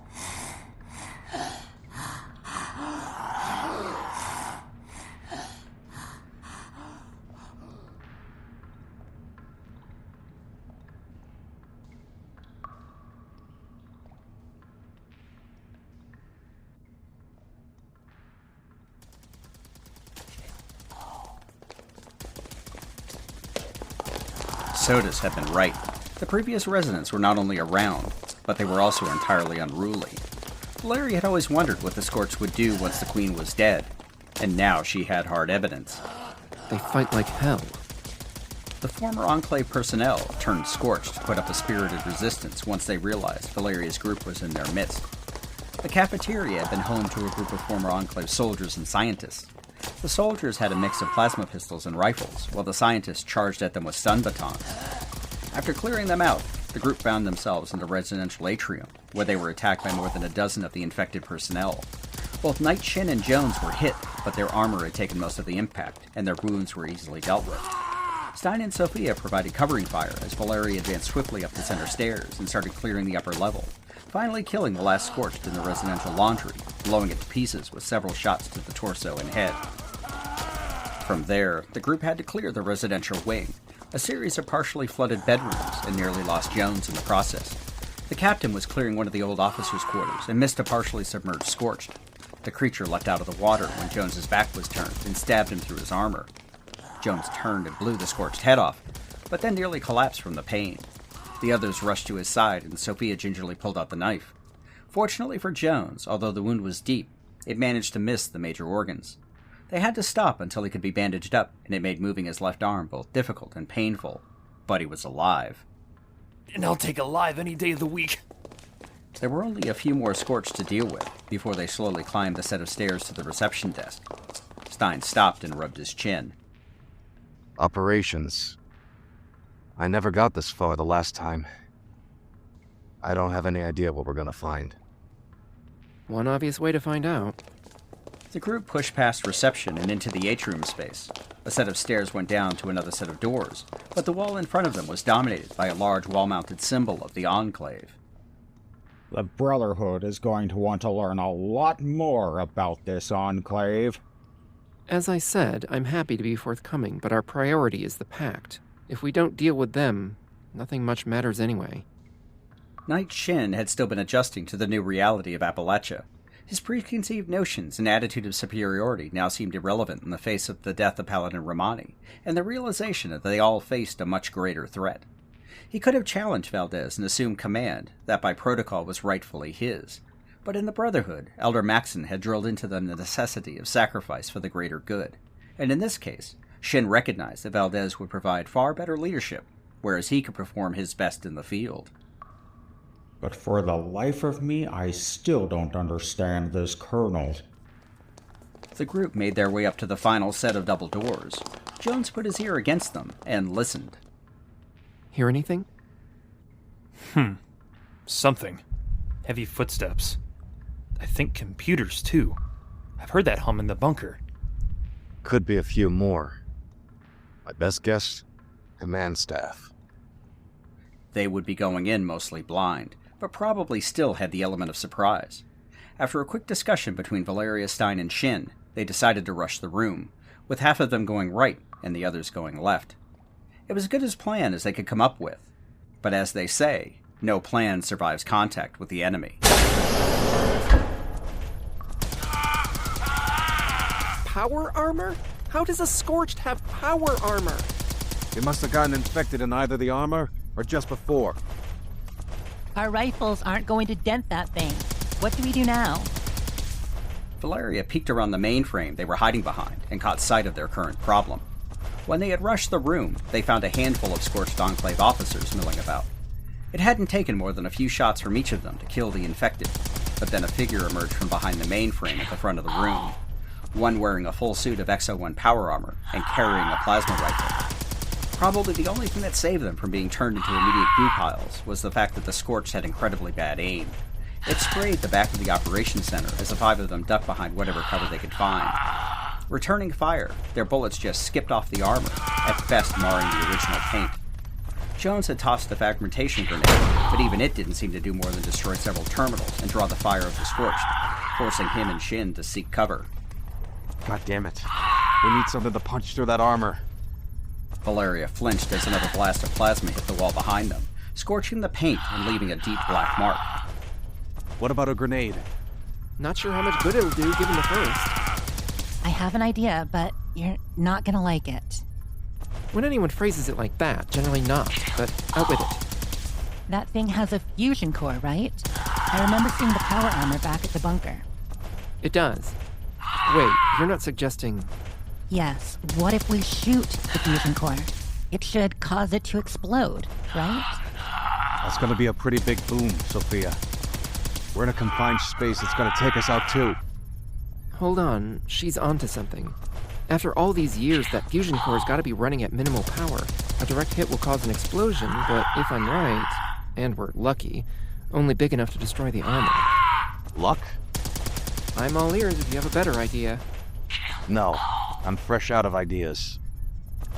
SODUS had been right. The previous residents were not only around, but they were also entirely unruly. Valeria had always wondered what the Scorched would do once the Queen was dead, and now she had hard evidence. They fight like hell. The former Enclave personnel turned Scorched to put up a spirited resistance once they realized Valeria's group was in their midst. The cafeteria had been home to a group of former Enclave soldiers and scientists. The soldiers had a mix of plasma pistols and rifles, while the scientists charged at them with stun batons. After clearing them out, the group found themselves in the residential atrium, where they were attacked by more than a dozen of the infected personnel. Both Knight, Shin, and Jones were hit, but their armor had taken most of the impact, and their wounds were easily dealt with. Stein and Sophia provided covering fire as Valeria advanced swiftly up the center stairs and started clearing the upper level, finally killing the last Scorched in the residential laundry, blowing it to pieces with several shots to the torso and head. From there, the group had to clear the residential wing, a series of partially flooded bedrooms, and nearly lost Jones in the process. The captain was clearing one of the old officers' quarters and missed a partially submerged Scorched. The creature leapt out of the water when Jones's back was turned and stabbed him through his armor. Jones turned and blew the Scorched head off, but then nearly collapsed from the pain. The others rushed to his side, and Sophia gingerly pulled out the knife. Fortunately for Jones, although the wound was deep, it managed to miss the major organs. They had to stop until he could be bandaged up, and it made moving his left arm both difficult and painful. But he was alive. And I'll take alive any day of the week. There were only a few more Scorched to deal with before they slowly climbed the set of stairs to the reception desk. Stein stopped and rubbed his chin. Operations. I never got this far the last time. I don't have any idea what we're gonna find. One obvious way to find out. The group pushed past reception and into the atrium space. A set of stairs went down to another set of doors, but the wall in front of them was dominated by a large wall-mounted symbol of the Enclave. The Brotherhood is going to want to learn a lot more about this Enclave. As I said, I'm happy to be forthcoming, but our priority is the PACT. If we don't deal with them, nothing much matters anyway. Knight Shin had still been adjusting to the new reality of Appalachia. His preconceived notions and attitude of superiority now seemed irrelevant in the face of the death of Paladin Romani, and the realization that they all faced a much greater threat. He could have challenged Valdez and assumed command, that by protocol was rightfully his. But in the Brotherhood, Elder Maxon had drilled into them the necessity of sacrifice for the greater good, and in this case, Shin recognized that Valdez would provide far better leadership, whereas he could perform his best in the field. But for the life of me, I still don't understand this colonel. The group made their way up to the final set of double doors. Jones put his ear against them and listened. Hear anything? Something. Heavy footsteps. I think computers, too. I've heard that hum in the bunker. Could be a few more. My best guess, command staff. They would be going in mostly blind, but probably still had the element of surprise. After a quick discussion between Valeria, Stein, and Shin, they decided to rush the room, with half of them going right and the others going left. It was as good a plan as they could come up with. But as they say, no plan survives contact with the enemy. Power armor? How does a Scorched have power armor? They must have gotten infected in either the armor or just before. Our rifles aren't going to dent that thing. What do we do now? Valeria peeked around the mainframe they were hiding behind and caught sight of their current problem. When they had rushed the room, they found a handful of Scorched Enclave officers milling about. It hadn't taken more than a few shots from each of them to kill the infected, but then a figure emerged from behind the mainframe at the front of the room, one wearing a full suit of XO1 power armor and carrying a plasma rifle. Probably the only thing that saved them from being turned into immediate goo piles was the fact that the Scorched had incredibly bad aim. It sprayed the back of the operations center as the 5 of them ducked behind whatever cover they could find. Returning fire, their bullets just skipped off the armor, at best marring the original paint. Jones had tossed a fragmentation grenade, but even it didn't seem to do more than destroy several terminals and draw the fire of the Scorched, forcing him and Shin to seek cover. God damn it. We need something to punch through that armor. Valeria flinched as another blast of plasma hit the wall behind them, scorching the paint and leaving a deep black mark. What about a grenade? Not sure how much good it'll do given the first. I have an idea, but you're not gonna like it. When anyone phrases it like that, generally not, but out with it. That thing has a fusion core, right? I remember seeing the power armor back at the bunker. It does. Wait, you're not suggesting... Yes, what if we shoot the fusion core? It should cause it to explode, right? That's gonna be a pretty big boom, Sophia. We're in a confined space that's gonna take us out too. Hold on, she's onto something. After all these years, that fusion core's gotta be running at minimal power. A direct hit will cause an explosion, but if I'm right, and we're lucky, only big enough to destroy the armor. Luck? I'm all ears if you have a better idea. No, I'm fresh out of ideas.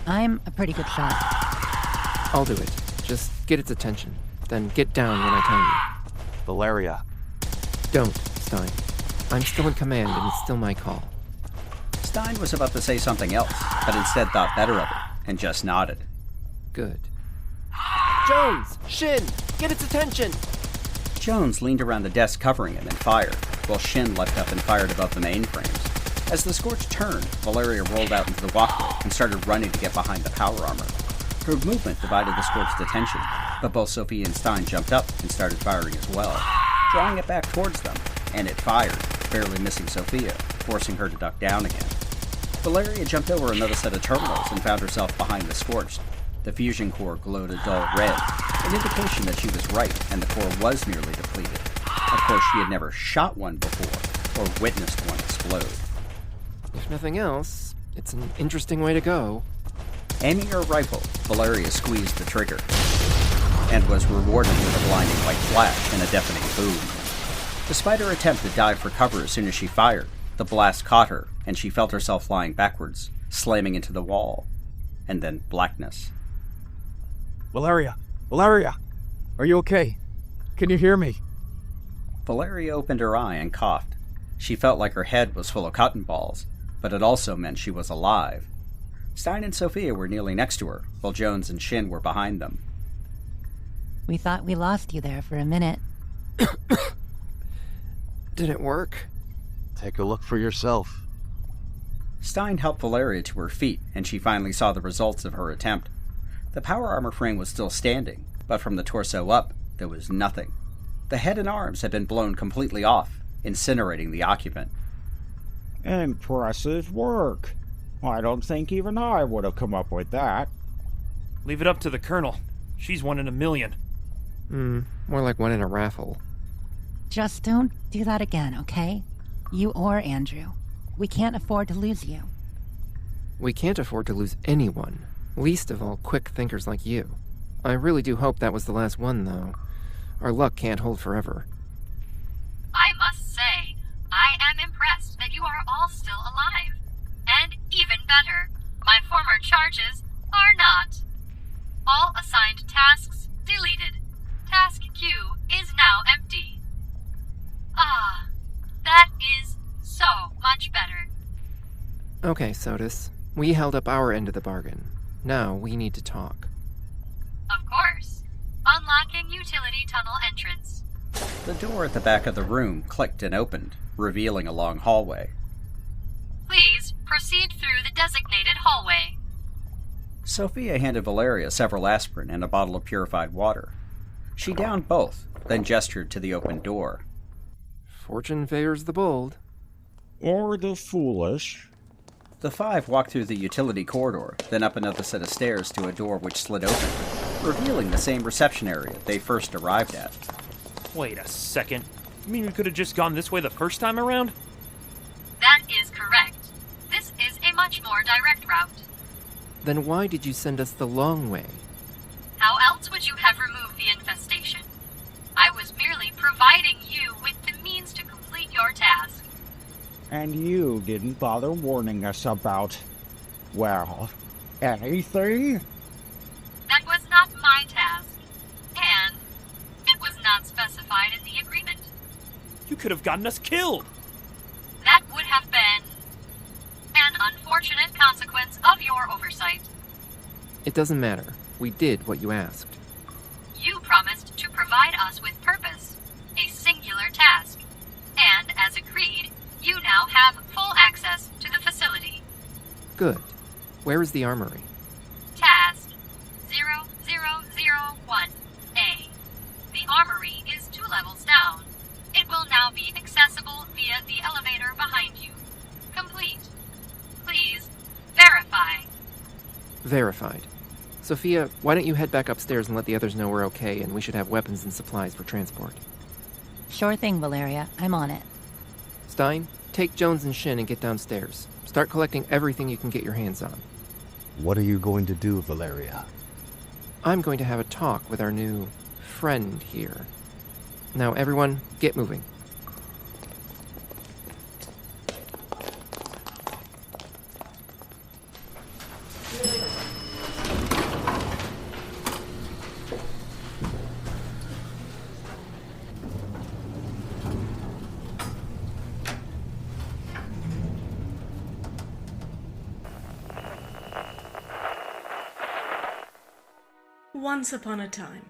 I'm a pretty good shot. I'll do it. Just get its attention, then get down when I tell you. Valeria. Don't, Stein. I'm still in command, and it's still my call. Stein was about to say something else, but instead thought better of it, and just nodded. Good. Jones! Shin! Get its attention! Jones leaned around the desk covering him and fired, while Shin leapt up and fired above the mainframes. As the Scorched turned, Valeria rolled out into the walkway and started running to get behind the power armor. Her movement divided the Scorched's attention, but both Sophia and Stein jumped up and started firing as well, drawing it back towards them, and it fired, barely missing Sophia, forcing her to duck down again. Valeria jumped over another set of terminals and found herself behind the Scorched. The fusion core glowed a dull red, an indication that she was right and the core was nearly depleted. Of course, she had never shot one before, or witnessed one explode. If nothing else, it's an interesting way to go. Aiming her rifle, Valeria squeezed the trigger, and was rewarded with a blinding white flash and a deafening boom. Despite her attempt to dive for cover as soon as she fired, the blast caught her, and she felt herself flying backwards, slamming into the wall, and then blackness. Valeria! Valeria! Are you okay? Can you hear me? Valeria opened her eye and coughed. She felt like her head was full of cotton balls, but it also meant she was alive. Stein and Sophia were kneeling next to her, while Jones and Shin were behind them. We thought we lost you there for a minute. Did it work? Take a look for yourself. Stein helped Valeria to her feet, and she finally saw the results of her attempt. The power armor frame was still standing, but from the torso up, there was nothing. The head and arms had been blown completely off, incinerating the occupant. Impressive work. I don't think even I would have come up with that. Leave it up to the Colonel. She's 1 in a million. More like one in a raffle. Just don't do that again, okay? You or Andrew. We can't afford to lose you. We can't afford to lose anyone, least of all quick thinkers like you. I really do hope that was the last one, though. Our luck can't hold forever. I must say, I am impressed that you are all still alive. And even better, my former charges are not. All assigned tasks deleted. Task Q is now empty. Ah, that is so much better. Okay, SODUS. We held up our end of the bargain. Now we need to talk. Of course. Unlocking utility tunnel entrance. The door at the back of the room clicked and opened, revealing a long hallway. Please proceed through the designated hallway. Sophia handed Valeria several aspirin and a bottle of purified water. She downed both, then gestured to the open door. Fortune favors the bold. Or the foolish. The five walked through the utility corridor, then up another set of stairs to a door which slid open, revealing the same reception area they first arrived at. Wait a second. You mean we could have just gone this way the first time around? That is correct. This is a much more direct route. Then why did you send us the long way? How else would you have removed the infestation? I was merely providing you with the means to complete your task. And you didn't bother warning us about, well, anything? That was not my task, and it was not specified in the agreement. You could have gotten us killed! That would have been an unfortunate consequence of your oversight. It doesn't matter. We did what you asked. You promised to provide us with purpose, a singular task, and as agreed, you now have full access to the facility. Good. Where is the armory? Task 0001A. The armory is 2 levels down. It will now be accessible via the elevator behind you. Complete. Please verify. Verified. Sophia, why don't you head back upstairs and let the others know we're okay and we should have weapons and supplies for transport. Sure thing, Valeria. I'm on it. Stein, take Jones and Shin and get downstairs. Start collecting everything you can get your hands on. What are you going to do, Valeria? I'm going to have a talk with our new friend here. Now, everyone, get moving. Once upon a time,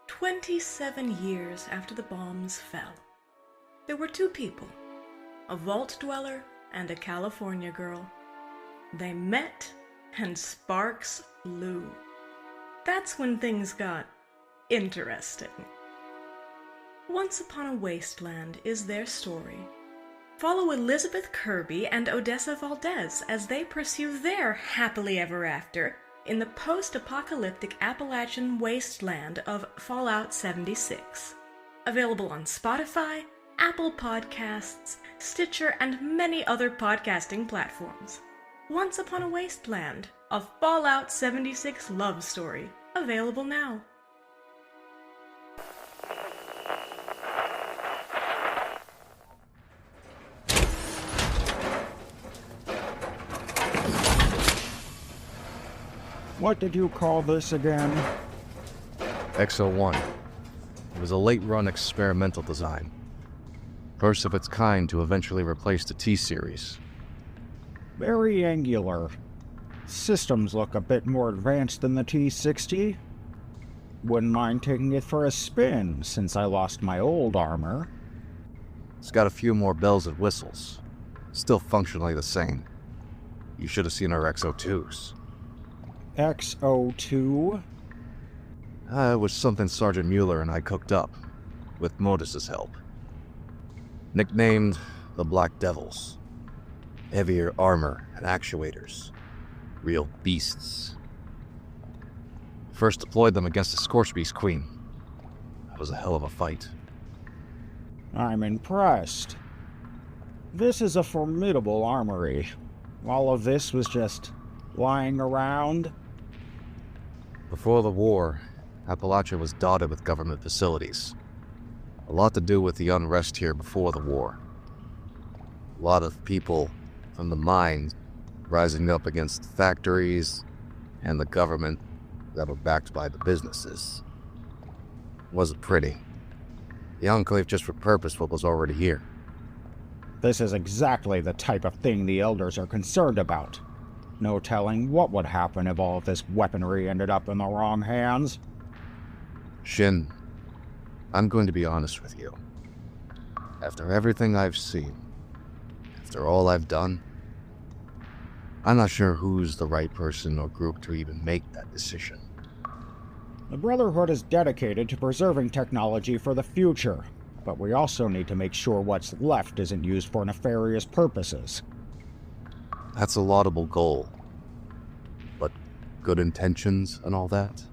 27 years after the bombs fell, there were 2 people, a vault dweller and a California girl. They met, and sparks flew. That's when things got interesting. Once Upon a Wasteland is their story. Follow Elizabeth Kirby and Odessa Valdez as they pursue their happily ever after in the post-apocalyptic Appalachian wasteland of Fallout 76. Available on Spotify, Apple Podcasts, Stitcher, and many other podcasting platforms. Once Upon a Wasteland, a Fallout 76 love story. Available now. What did you call this again? XO1. It was a late-run experimental design. First of its kind to eventually replace the T-Series. Very angular. Systems look a bit more advanced than the T-60. Wouldn't mind taking it for a spin, since I lost my old armor. It's got a few more bells and whistles. Still functionally the same. You should have seen our XO2s. XO2? It was something Sergeant Mueller and I cooked up, with MODUS's help. Nicknamed the Black Devils. Heavier armor and actuators. Real beasts. First deployed them against the Scorchbeast Queen. That was a hell of a fight. I'm impressed. This is a formidable armory. All of this was just lying around. Before the war, Appalachia was dotted with government facilities. A lot to do with the unrest here before the war. A lot of people from the mines rising up against factories and the government that were backed by the businesses. It wasn't pretty. The Enclave just repurposed what was already here. This is exactly the type of thing the Elders are concerned about. No telling what would happen if all of this weaponry ended up in the wrong hands. Shin, I'm going to be honest with you. After everything I've seen, after all I've done, I'm not sure who's the right person or group to even make that decision. The Brotherhood is dedicated to preserving technology for the future, but we also need to make sure what's left isn't used for nefarious purposes. That's a laudable goal. But good intentions and all that?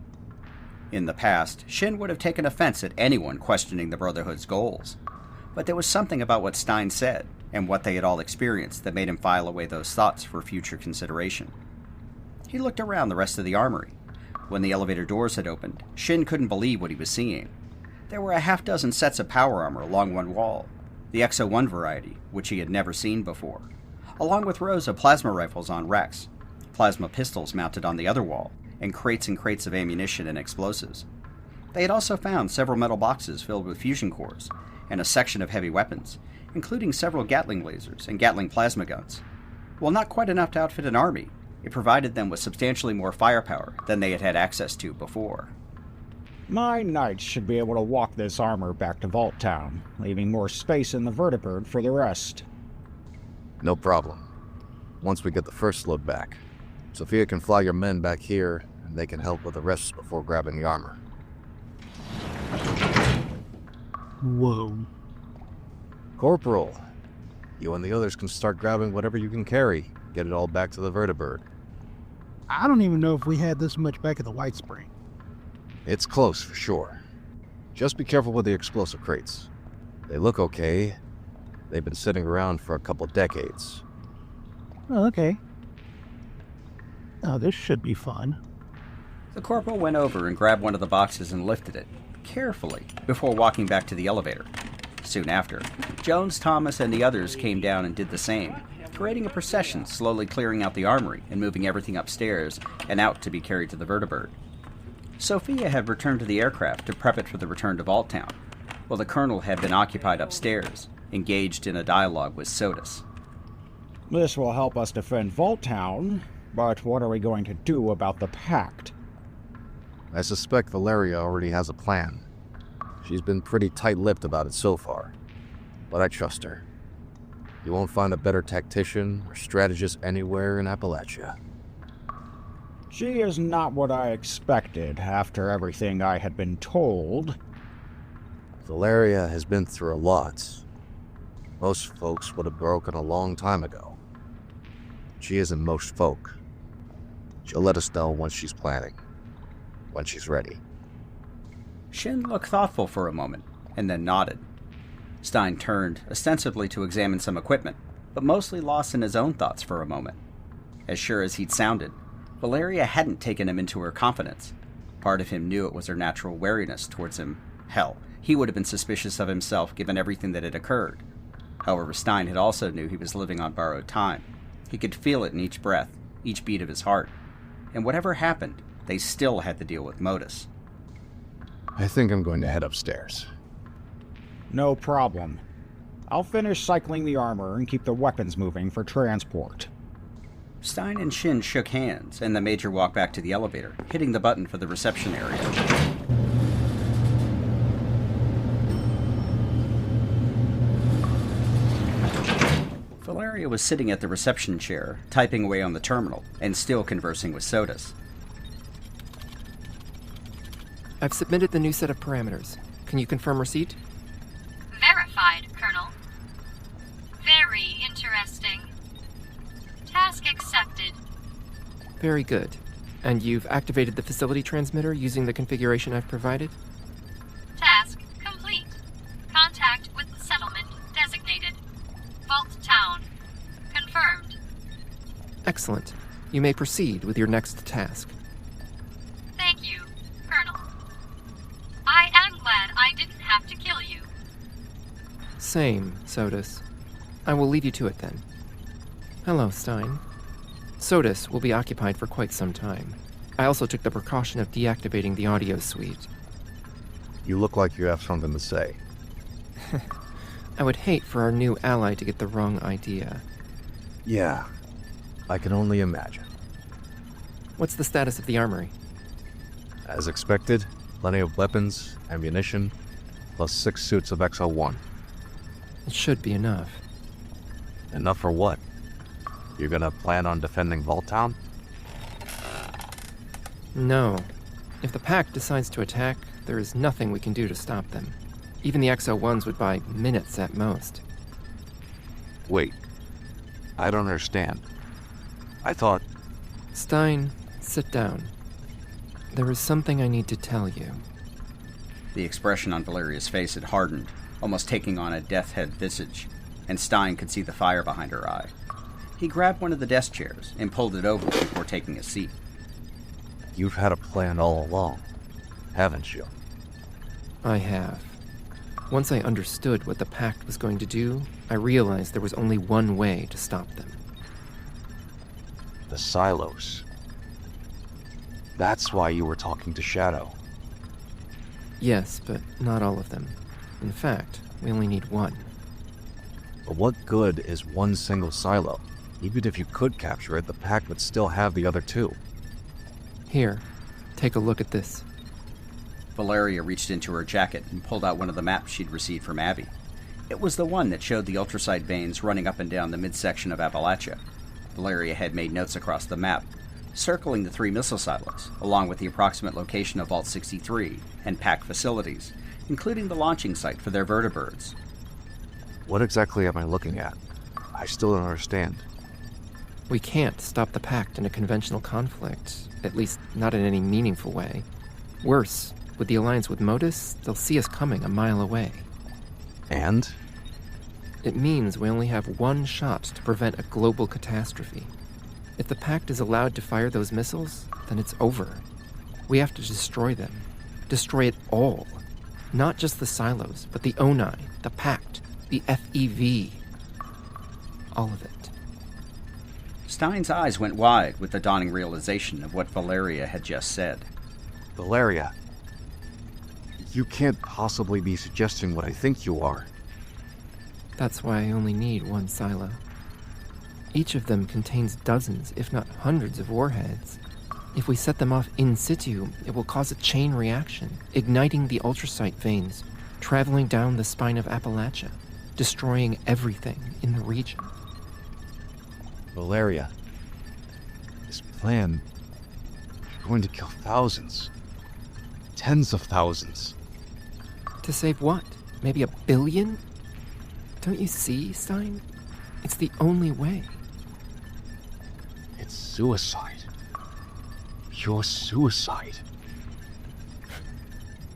In the past, Shin would have taken offense at anyone questioning the Brotherhood's goals. But there was something about what Stein said, and what they had all experienced, that made him file away those thoughts for future consideration. He looked around the rest of the armory. When the elevator doors had opened, Shin couldn't believe what he was seeing. There were a half-dozen sets of power armor along one wall, the XO-1 variety, which he had never seen before, along with rows of plasma rifles on racks, plasma pistols mounted on the other wall, and crates of ammunition and explosives. They had also found several metal boxes filled with fusion cores, and a section of heavy weapons, including several Gatling lasers and Gatling plasma guns. While not quite enough to outfit an army, it provided them with substantially more firepower than they had had access to before. My knights should be able to walk this armor back to Vault Town, leaving more space in the vertibird for the rest. No problem. Once we get the first load back, Sophia can fly your men back here, and they can help with the rest before grabbing the armor. Whoa. Corporal, you and the others can start grabbing whatever you can carry. Get it all back to the vertibird. I don't even know if we had this much back at the Whitespring. It's close, for sure. Just be careful with the explosive crates. They look okay. They've been sitting around for a couple decades. Oh, okay. Oh, this should be fun. The corporal went over and grabbed one of the boxes and lifted it, carefully, before walking back to the elevator. Soon after, Jones, Thomas, and the others came down and did the same, creating a procession slowly clearing out the armory and moving everything upstairs and out to be carried to the vertibird. Sophia had returned to the aircraft to prep it for the return to Vault Town, while the colonel had been occupied upstairs, engaged in a dialogue with SODUS. This will help us defend Vault Town, but what are we going to do about the PACT? I suspect Valeria already has a plan. She's been pretty tight-lipped about it so far, but I trust her. You won't find a better tactician or strategist anywhere in Appalachia. She is not what I expected after everything I had been told. Valeria has been through a lot. Most folks would have broken a long time ago. She isn't most folk. She'll let us know once she's planning, when she's ready. Shin looked thoughtful for a moment, and then nodded. Stein turned, ostensibly to examine some equipment, but mostly lost in his own thoughts for a moment. As sure as he'd sounded, Valeria hadn't taken him into her confidence. Part of him knew it was her natural wariness towards him. Hell, he would have been suspicious of himself given everything that had occurred. However, Stein had also knew he was living on borrowed time. He could feel it in each breath, each beat of his heart. And whatever happened, they still had to deal with MODUS. I think I'm going to head upstairs. No problem. I'll finish cycling the armor and keep the weapons moving for transport. Stein and Shin shook hands, and the Major walked back to the elevator, hitting the button for the reception area. Valeria was sitting at the reception chair, typing away on the terminal, and still conversing with SODUS. I've submitted the new set of parameters. Can you confirm receipt? Verified, Colonel. Very interesting. Task accepted. Very good. And you've activated the facility transmitter using the configuration I've provided? Task complete. Contact with settlement designated. Vault Tower. Excellent. You may proceed with your next task. Thank you, Colonel. I am glad I didn't have to kill you. Same, SODUS. I will leave you to it then. Hello, Stein. SODUS will be occupied for quite some time. I also took the precaution of deactivating the audio suite. You look like you have something to say. I would hate for our new ally to get the wrong idea. Yeah, I can only imagine. What's the status of the armory? As expected, plenty of weapons, ammunition, plus 6 suits of XO1. It should be enough. Enough for what? You're gonna plan on defending Vault Town? No. If the PACT decides to attack, there is nothing we can do to stop them. Even the XO1s would buy minutes at most. Wait. I don't understand. I thought... Stein, sit down. There is something I need to tell you. The expression on Valeria's face had hardened, almost taking on a death-head visage, and Stein could see the fire behind her eye. He grabbed one of the desk chairs and pulled it over before taking a seat. You've had a plan all along, haven't you? I have. Once I understood what the PACT was going to do, I realized there was only one way to stop them. The silos. That's why you were talking to Shadow. Yes, but not all of them. In fact, we only need one. But what good is one single silo? Even if you could capture it, the PACT would still have the other 2. Here, take a look at this. Valeria reached into her jacket and pulled out one of the maps she'd received from Abby. It was the one that showed the ultrasite veins running up and down the midsection of Appalachia. Valeria had made notes across the map, circling the 3 missile silos, along with the approximate location of Vault 63 and PACT facilities, including the launching site for their vertibirds. What exactly am I looking at? I still don't understand. We can't stop the PACT in a conventional conflict, at least not in any meaningful way. Worse, with the alliance with MODUS, they'll see us coming a mile away. And? It means we only have one shot to prevent a global catastrophe. If the PACT is allowed to fire those missiles, then it's over. We have to destroy them. Destroy it all. Not just the silos, but the ONI, the PACT, the FEV. All of it. Stein's eyes went wide with the dawning realization of what Valeria had just said. Valeria, you can't possibly be suggesting what I think you are. That's why I only need one silo. Each of them contains dozens, if not hundreds of warheads. If we set them off in situ, it will cause a chain reaction, igniting the ultrasite veins, traveling down the spine of Appalachia, destroying everything in the region. Valeria, this plan is going to kill thousands. Tens of thousands. To save what? Maybe 1 billion? Don't you see, Stein? It's the only way. It's suicide. Pure suicide.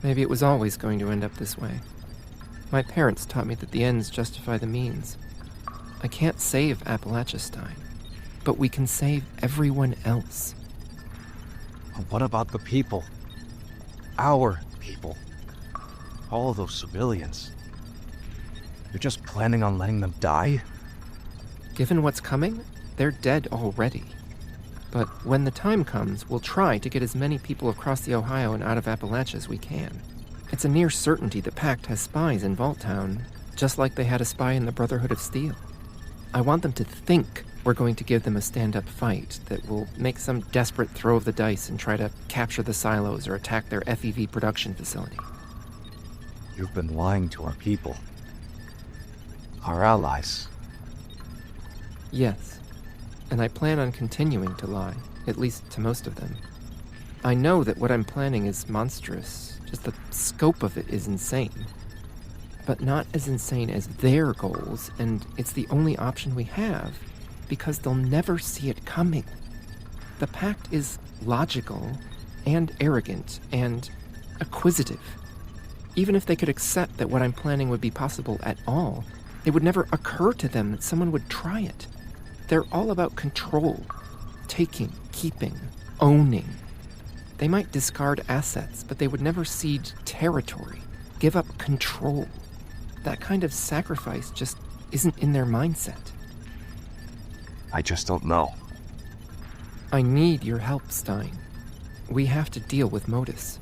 Maybe it was always going to end up this way. My parents taught me that the ends justify the means. I can't save Appalachia, Stein, but we can save everyone else. But what about the people? Our people. All of those civilians. You're just planning on letting them die? Given what's coming, they're dead already. But when the time comes, we'll try to get as many people across the Ohio and out of Appalachia as we can. It's a near certainty the PACT has spies in Vault Town, just like they had a spy in the Brotherhood of Steel. I want them to think we're going to give them a stand-up fight that will make some desperate throw of the dice and try to capture the silos or attack their FEV production facility. You've been lying to our people. Our allies. Yes, and I plan on continuing to lie, at least to most of them. I know that what I'm planning is monstrous, just the scope of it is insane. But not as insane as their goals, and it's the only option we have, because they'll never see it coming. The PACT is logical, and arrogant, and acquisitive. Even if they could accept that what I'm planning would be possible at all, it would never occur to them that someone would try it. They're all about control, taking, keeping, owning. They might discard assets, but they would never cede territory, give up control. That kind of sacrifice just isn't in their mindset. I just don't know. I need your help, Stein. We have to deal with MODUS.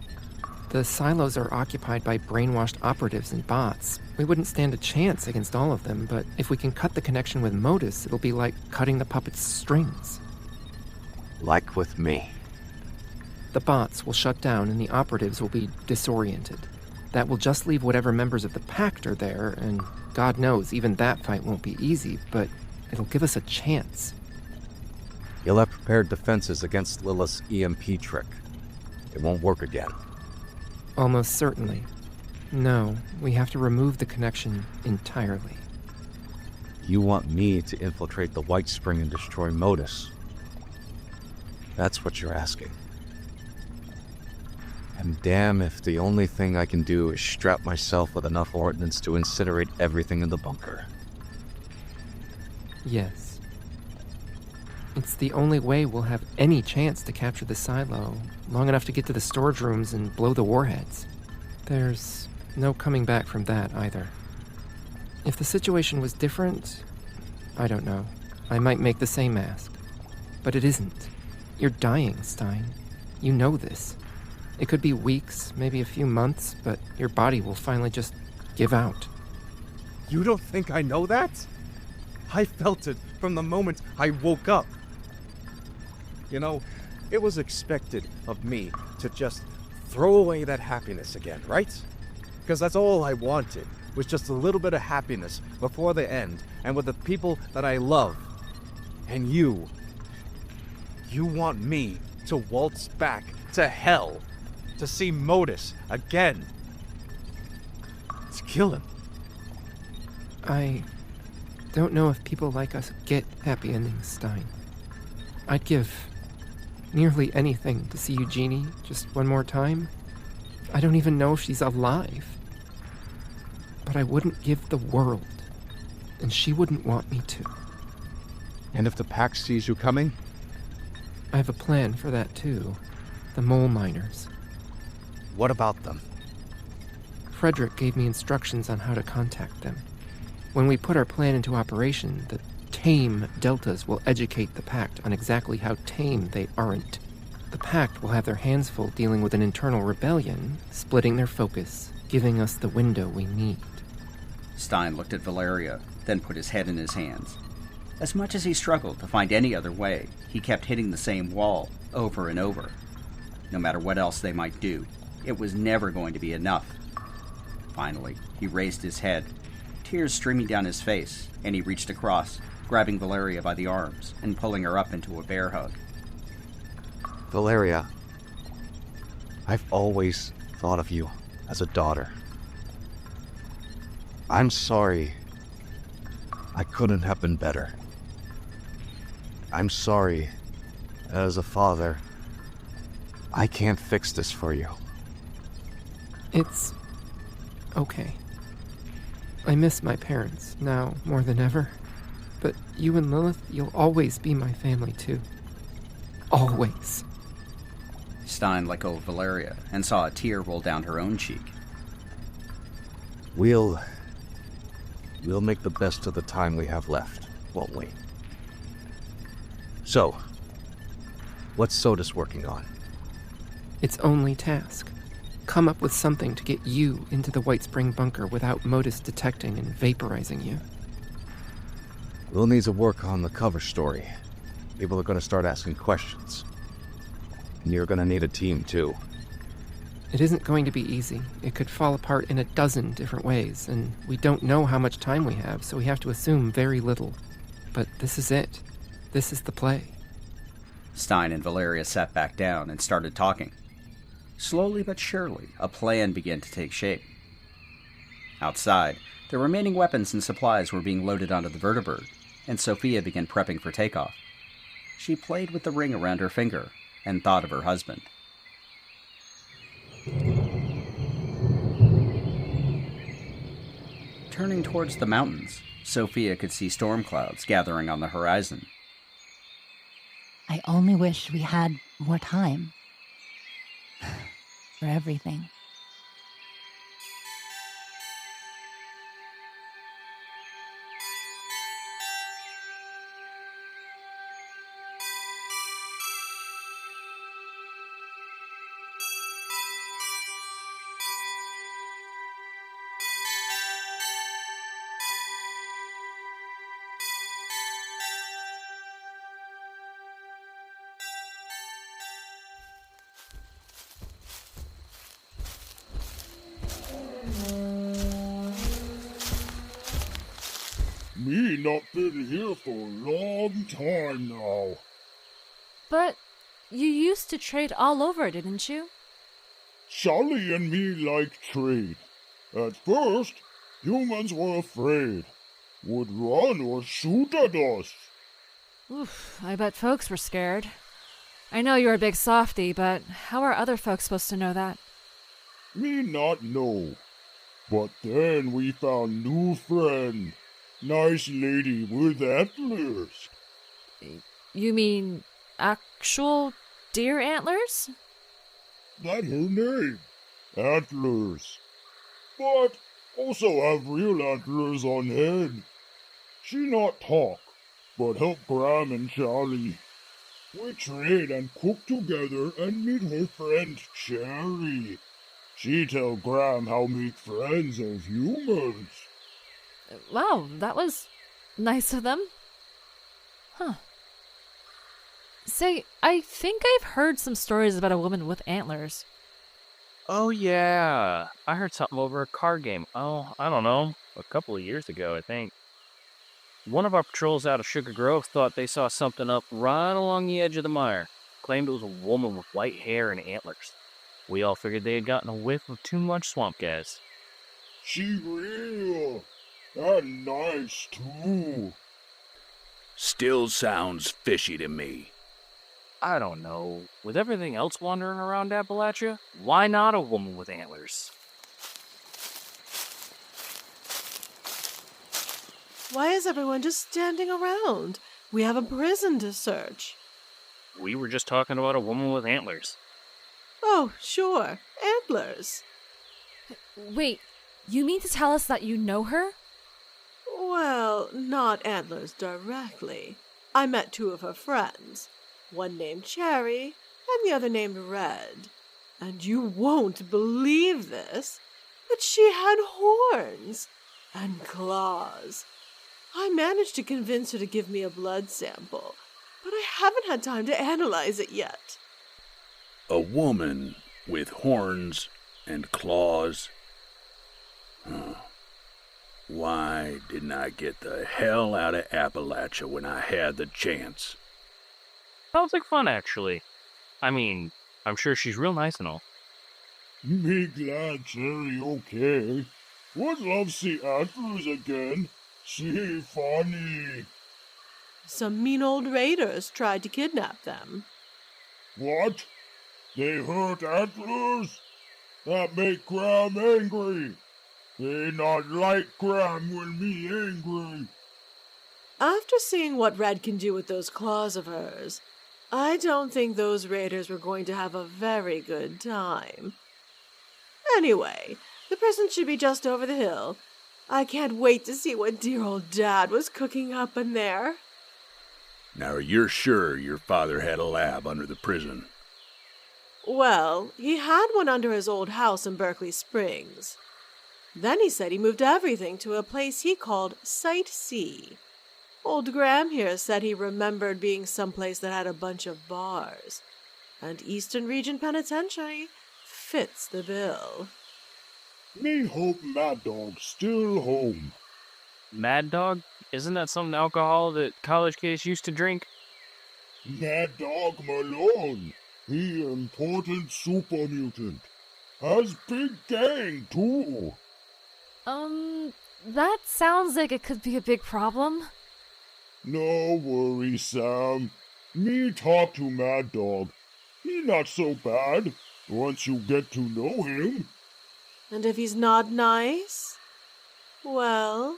The silos are occupied by brainwashed operatives and bots. We wouldn't stand a chance against all of them, but if we can cut the connection with MODUS, it'll be like cutting the puppet's strings. Like with me. The bots will shut down and the operatives will be disoriented. That will just leave whatever members of the PACT are there, and God knows, even that fight won't be easy, but it'll give us a chance. You'll have prepared defenses against Lilith's EMP trick. It won't work again. Almost certainly. No, we have to remove the connection entirely. You want me to infiltrate the Whitespring and destroy MODUS? That's what you're asking. And damn if the only thing I can do is strap myself with enough ordnance to incinerate everything in the bunker. Yes. It's the only way we'll have any chance to capture the silo, long enough to get to the storage rooms and blow the warheads. There's no coming back from that either. If the situation was different, I don't know. I might make the same ask. But it isn't. You're dying, Stein. You know this. It could be weeks, maybe a few months, but your body will finally just give out. You don't think I know that? I felt it from the moment I woke up. You know, it was expected of me to just throw away that happiness again, right? Because that's all I wanted, was just a little bit of happiness before the end, and with the people that I love. And you want me to waltz back to hell, to see MODUS again. It's killing. I don't know if people like us get happy endings, Stein. I'd give nearly anything to see Eugenie just one more time. I don't even know if she's alive. But I wouldn't give the world, and she wouldn't want me to. And if the PACT sees you coming? I have a plan for that too. The mole miners. What about them? Frederick gave me instructions on how to contact them. When we put our plan into operation, the tame Deltas will educate the PACT on exactly how tame they aren't. The PACT will have their hands full dealing with an internal rebellion, splitting their focus, giving us the window we need. Stein looked at Valeria, then put his head in his hands. As much as he struggled to find any other way, he kept hitting the same wall over and over. No matter what else they might do, it was never going to be enough. Finally, he raised his head, tears streaming down his face, and he reached across, grabbing Valeria by the arms and pulling her up into a bear hug. Valeria, I've always thought of you as a daughter. I'm sorry I couldn't have been better. I'm sorry, as a father, I can't fix this for you. It's okay. I miss my parents now more than ever. But you and Lilith, you'll always be my family too. Always. Stein let go of Valeria and saw a tear roll down her own cheek. We'll make the best of the time we have left, won't we? So, what's SODUS working on? Its only task. Come up with something to get you into the Whitespring bunker without MODUS detecting and vaporizing you. We'll need to work on the cover story. People are going to start asking questions. And you're going to need a team, too. It isn't going to be easy. It could fall apart in a dozen different ways, and we don't know how much time we have, so we have to assume very little. But this is it. This is the play. Stein and Valeria sat back down and started talking. Slowly but surely, a plan began to take shape. Outside, the remaining weapons and supplies were being loaded onto the vertibird, and Sophia began prepping for takeoff. She played with the ring around her finger and thought of her husband. Turning towards the mountains, Sophia could see storm clouds gathering on the horizon. I only wish we had more time. For everything. Me not been here for a long time now. But you used to trade all over, didn't you? Charlie and me like trade. At first, humans were afraid. Would run or shoot at us. Oof, I bet folks were scared. I know you're a big softy, but how are other folks supposed to know that? Me not know. But then we found new friend. Nice lady with antlers. You mean actual deer antlers? That her name. Antlers. But also have real antlers on head. She not talk, but help Graham and Charlie. We trade and cook together and meet her friend Cherry. She tell Graham how make friends of humans. Wow, that was nice of them. Huh. Say, I think I've heard some stories about a woman with antlers. Oh, yeah. I heard something over a card game. Oh, I don't know. A couple of years ago, I think. One of our patrols out of Sugar Grove thought they saw something up right along the edge of the mire. Claimed it was a woman with white hair and antlers. We all figured they had gotten a whiff of too much swamp gas. She real. And nice, too. Still sounds fishy to me. I don't know. With everything else wandering around Appalachia, why not a woman with antlers? Why is everyone just standing around? We have a prison to search. We were just talking about a woman with antlers. Oh, sure. Antlers. Wait, you mean to tell us that you know her? Well, not antlers directly. I met two of her friends. One named Cherry, and the other named Red. And you won't believe this, but she had horns and claws. I managed to convince her to give me a blood sample, but I haven't had time to analyze it yet. A woman with horns and claws? Huh. Why didn't I get the hell out of Appalachia when I had the chance? Sounds like fun, actually. I mean, I'm sure she's real nice and all. Me glad Cherry okay. Would love see antlers again. She funny. Some mean old raiders tried to kidnap them. What? They hurt antlers? That make Graham angry. They not like Graham when me angry. After seeing what Red can do with those claws of hers, I don't think those raiders were going to have a very good time. Anyway, the prison should be just over the hill. I can't wait to see what dear old Dad was cooking up in there. Now, you're sure your father had a lab under the prison? Well, he had one under his old house in Berkeley Springs. Then he said he moved everything to a place he called Site C. Old Graham here said he remembered being someplace that had a bunch of bars. And Eastern Regional Penitentiary fits the bill. Me hope Mad Dog's still home. Mad Dog? Isn't that some alcohol that college kids used to drink? Mad Dog Malone. He important super mutant. Has big gang, too. That sounds like it could be a big problem. No worry, Sam. Me talk to Mad Dog. He not so bad, once you get to know him. And if he's not nice, well,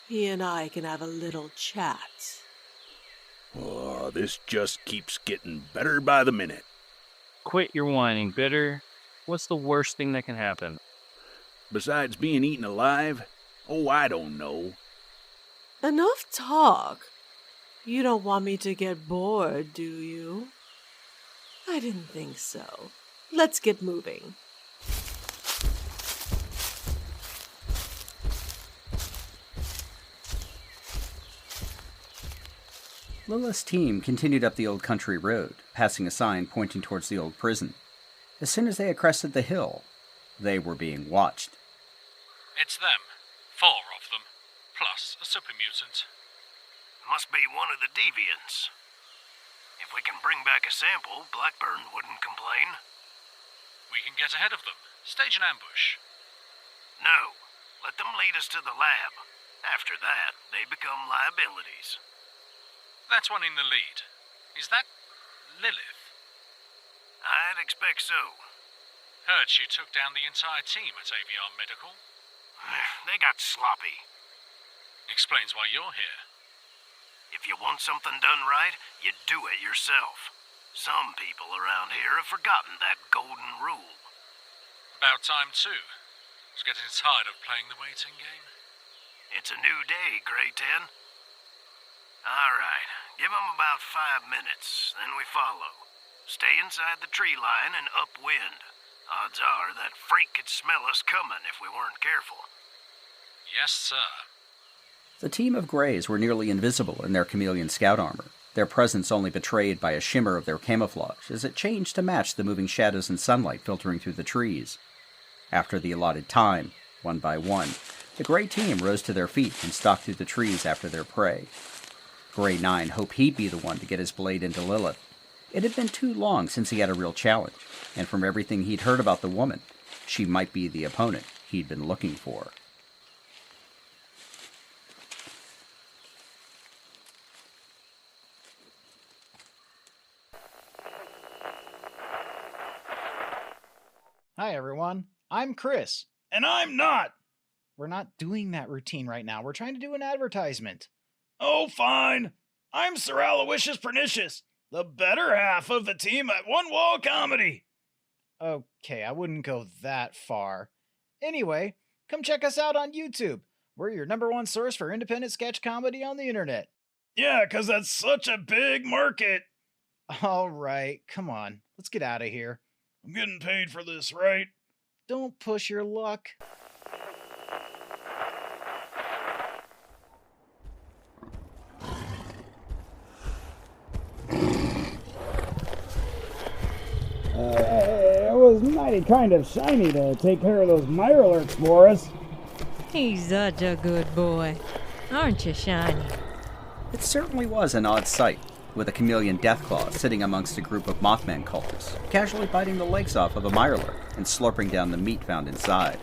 he and I can have a little chat. Oh, this just keeps getting better by the minute. Quit your whining, Bitter. What's the worst thing that can happen? Besides being eaten alive? Oh, I don't know. Enough talk. You don't want me to get bored, do you? I didn't think so. Let's get moving. Lilith's team continued up the old country road, passing a sign pointing towards the old prison. As soon as they had crested the hill, they were being watched. It's them. 4 of them. Plus a super mutant. Must be one of the deviants. If we can bring back a sample, Blackburn wouldn't complain. We can get ahead of them. Stage an ambush. No. Let them lead us to the lab. After that, they become liabilities. That's one in the lead. Is that Lilith? I'd expect so. Heard she took down the entire team at AVR Medical. They got sloppy. Explains why you're here. If you want something done right, you do it yourself. Some people around here have forgotten that golden rule. About time, too. I was getting tired of playing the waiting game. It's a new day, Grey 10. All right, give them about 5 minutes, then we follow. Stay inside the tree line and upwind. Odds are that freak could smell us coming if we weren't careful. Yes, sir. The team of Greys were nearly invisible in their chameleon scout armor, their presence only betrayed by a shimmer of their camouflage as it changed to match the moving shadows and sunlight filtering through the trees. After the allotted time, one by one, the Grey team rose to their feet and stalked through the trees after their prey. Grey 9 hoped he'd be the one to get his blade into Lilith. It had been too long since he had a real challenge, and from everything he'd heard about the woman, she might be the opponent he'd been looking for. Hi, everyone. I'm Chris. And I'm not. We're not doing that routine right now. We're trying to do an advertisement. Oh, fine. I'm Sir Aloysius Pernicious, the better half of the team at One Wall Comedy. Okay, I wouldn't go that far. Anyway, come check us out on YouTube. We're your #1 source for independent sketch comedy on the internet. Yeah, 'cause that's such a big market. All right, come on. Let's get out of here. I'm getting paid for this, right? Don't push your luck. It was mighty kind of shiny to take care of those mirelurks for us. He's such a good boy. Aren't you, Shiny? It certainly was an odd sight, with a chameleon Deathclaw sitting amongst a group of Mothman cultists, casually biting the legs off of a mirelurk and slurping down the meat found inside.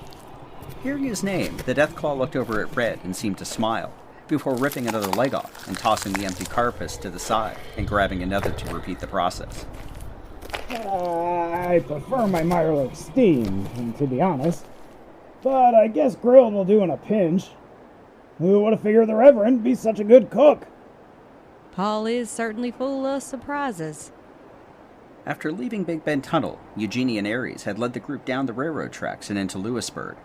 Hearing his name, the Deathclaw looked over at Red and seemed to smile, before ripping another leg off and tossing the empty carapace to the side and grabbing another to repeat the process. I prefer my mirelurk steamed, to be honest. But I guess grilled will do in a pinch. Who would have figured the Reverend be such a good cook? Paul is certainly full of surprises. After leaving Big Bend Tunnel, Eugenie and Aries had led the group down the railroad tracks and into Lewisburg.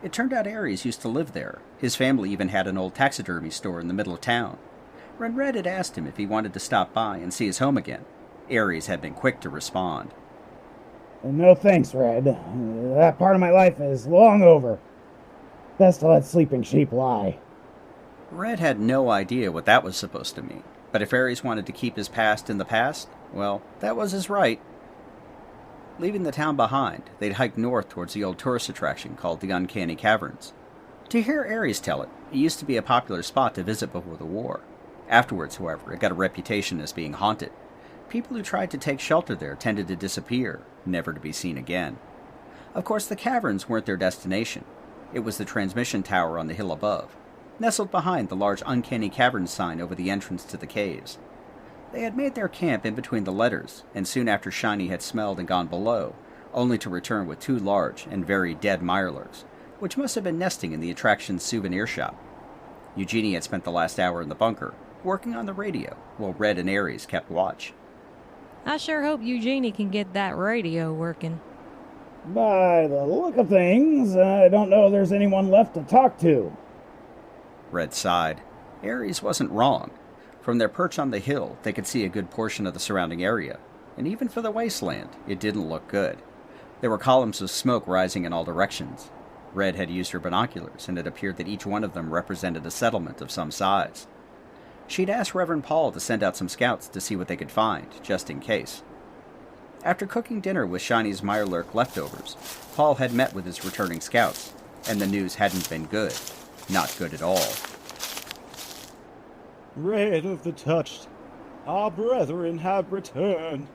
It turned out Aries used to live there. His family even had an old taxidermy store in the middle of town. When Red had asked him if he wanted to stop by and see his home again, Aries had been quick to respond. No thanks, Red. That part of my life is long over. Best to let sleeping sheep lie. Red had no idea what that was supposed to mean, but if Aries wanted to keep his past in the past, well, that was his right. Leaving the town behind, they'd hiked north towards the old tourist attraction called the Uncanny Caverns. To hear Aries tell it, it used to be a popular spot to visit before the war. Afterwards, however, it got a reputation as being haunted. People who tried to take shelter there tended to disappear, never to be seen again. Of course, the caverns weren't their destination. It was the transmission tower on the hill above, nestled behind the large Uncanny Caverns sign over the entrance to the caves. They had made their camp in between the letters, and soon after Shiny had smelled and gone below, only to return with 2 large and very dead mirelurks, which must have been nesting in the attraction's souvenir shop. Eugenie had spent the last hour in the bunker, working on the radio while Red and Ares kept watch. I sure hope Eugenie can get that radio working. By the look of things, I don't know there's anyone left to talk to. Red sighed. Ares wasn't wrong. From their perch on the hill, they could see a good portion of the surrounding area, and even for the wasteland, it didn't look good. There were columns of smoke rising in all directions. Red had used her binoculars, and it appeared that each one of them represented a settlement of some size. She'd asked Reverend Paul to send out some scouts to see what they could find, just in case. After cooking dinner with Shiny's Mirelurk leftovers, Paul had met with his returning scouts, and the news hadn't been good. Not good at all. Red of the Touched, our brethren have returned.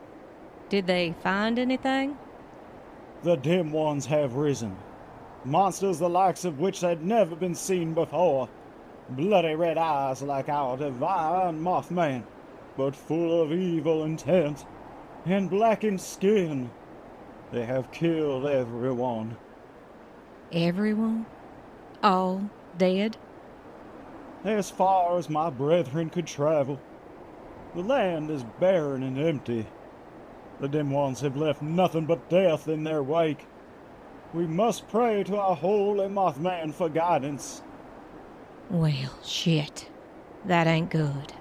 Did they find anything? The dim ones have risen. Monsters the likes of which had never been seen before. Bloody red eyes like our divine Mothman, but full of evil intent, and blackened skin. They have killed everyone. Everyone? All dead? As far as my brethren could travel. The land is barren and empty. The dim ones have left nothing but death in their wake. We must pray to our holy Mothman for guidance. Well, shit. That ain't good.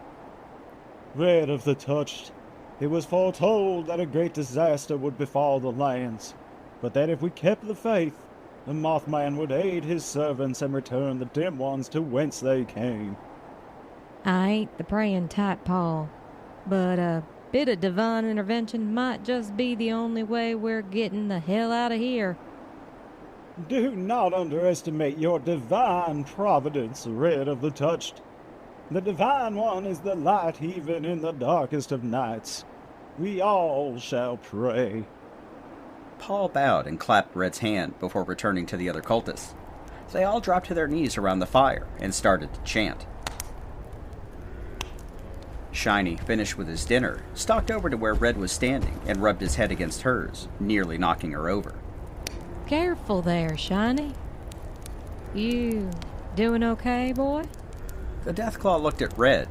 Red of the Touched, it was foretold that a great disaster would befall the lands, but that if we kept the faith, the Mothman would aid his servants and return the dim ones to whence they came. I ain't the praying type, Paul, but a bit of divine intervention might just be the only way we're getting the hell out of here. Do not underestimate your divine providence, Red of the Touched. The Divine One is the light even in the darkest of nights. We all shall pray. Paul bowed and clapped Red's hand before returning to the other cultists. They all dropped to their knees around the fire and started to chant. Shiny, finished with his dinner, stalked over to where Red was standing and rubbed his head against hers, nearly knocking her over. Careful there, Shiny. You doing okay, boy? The Deathclaw looked at Red,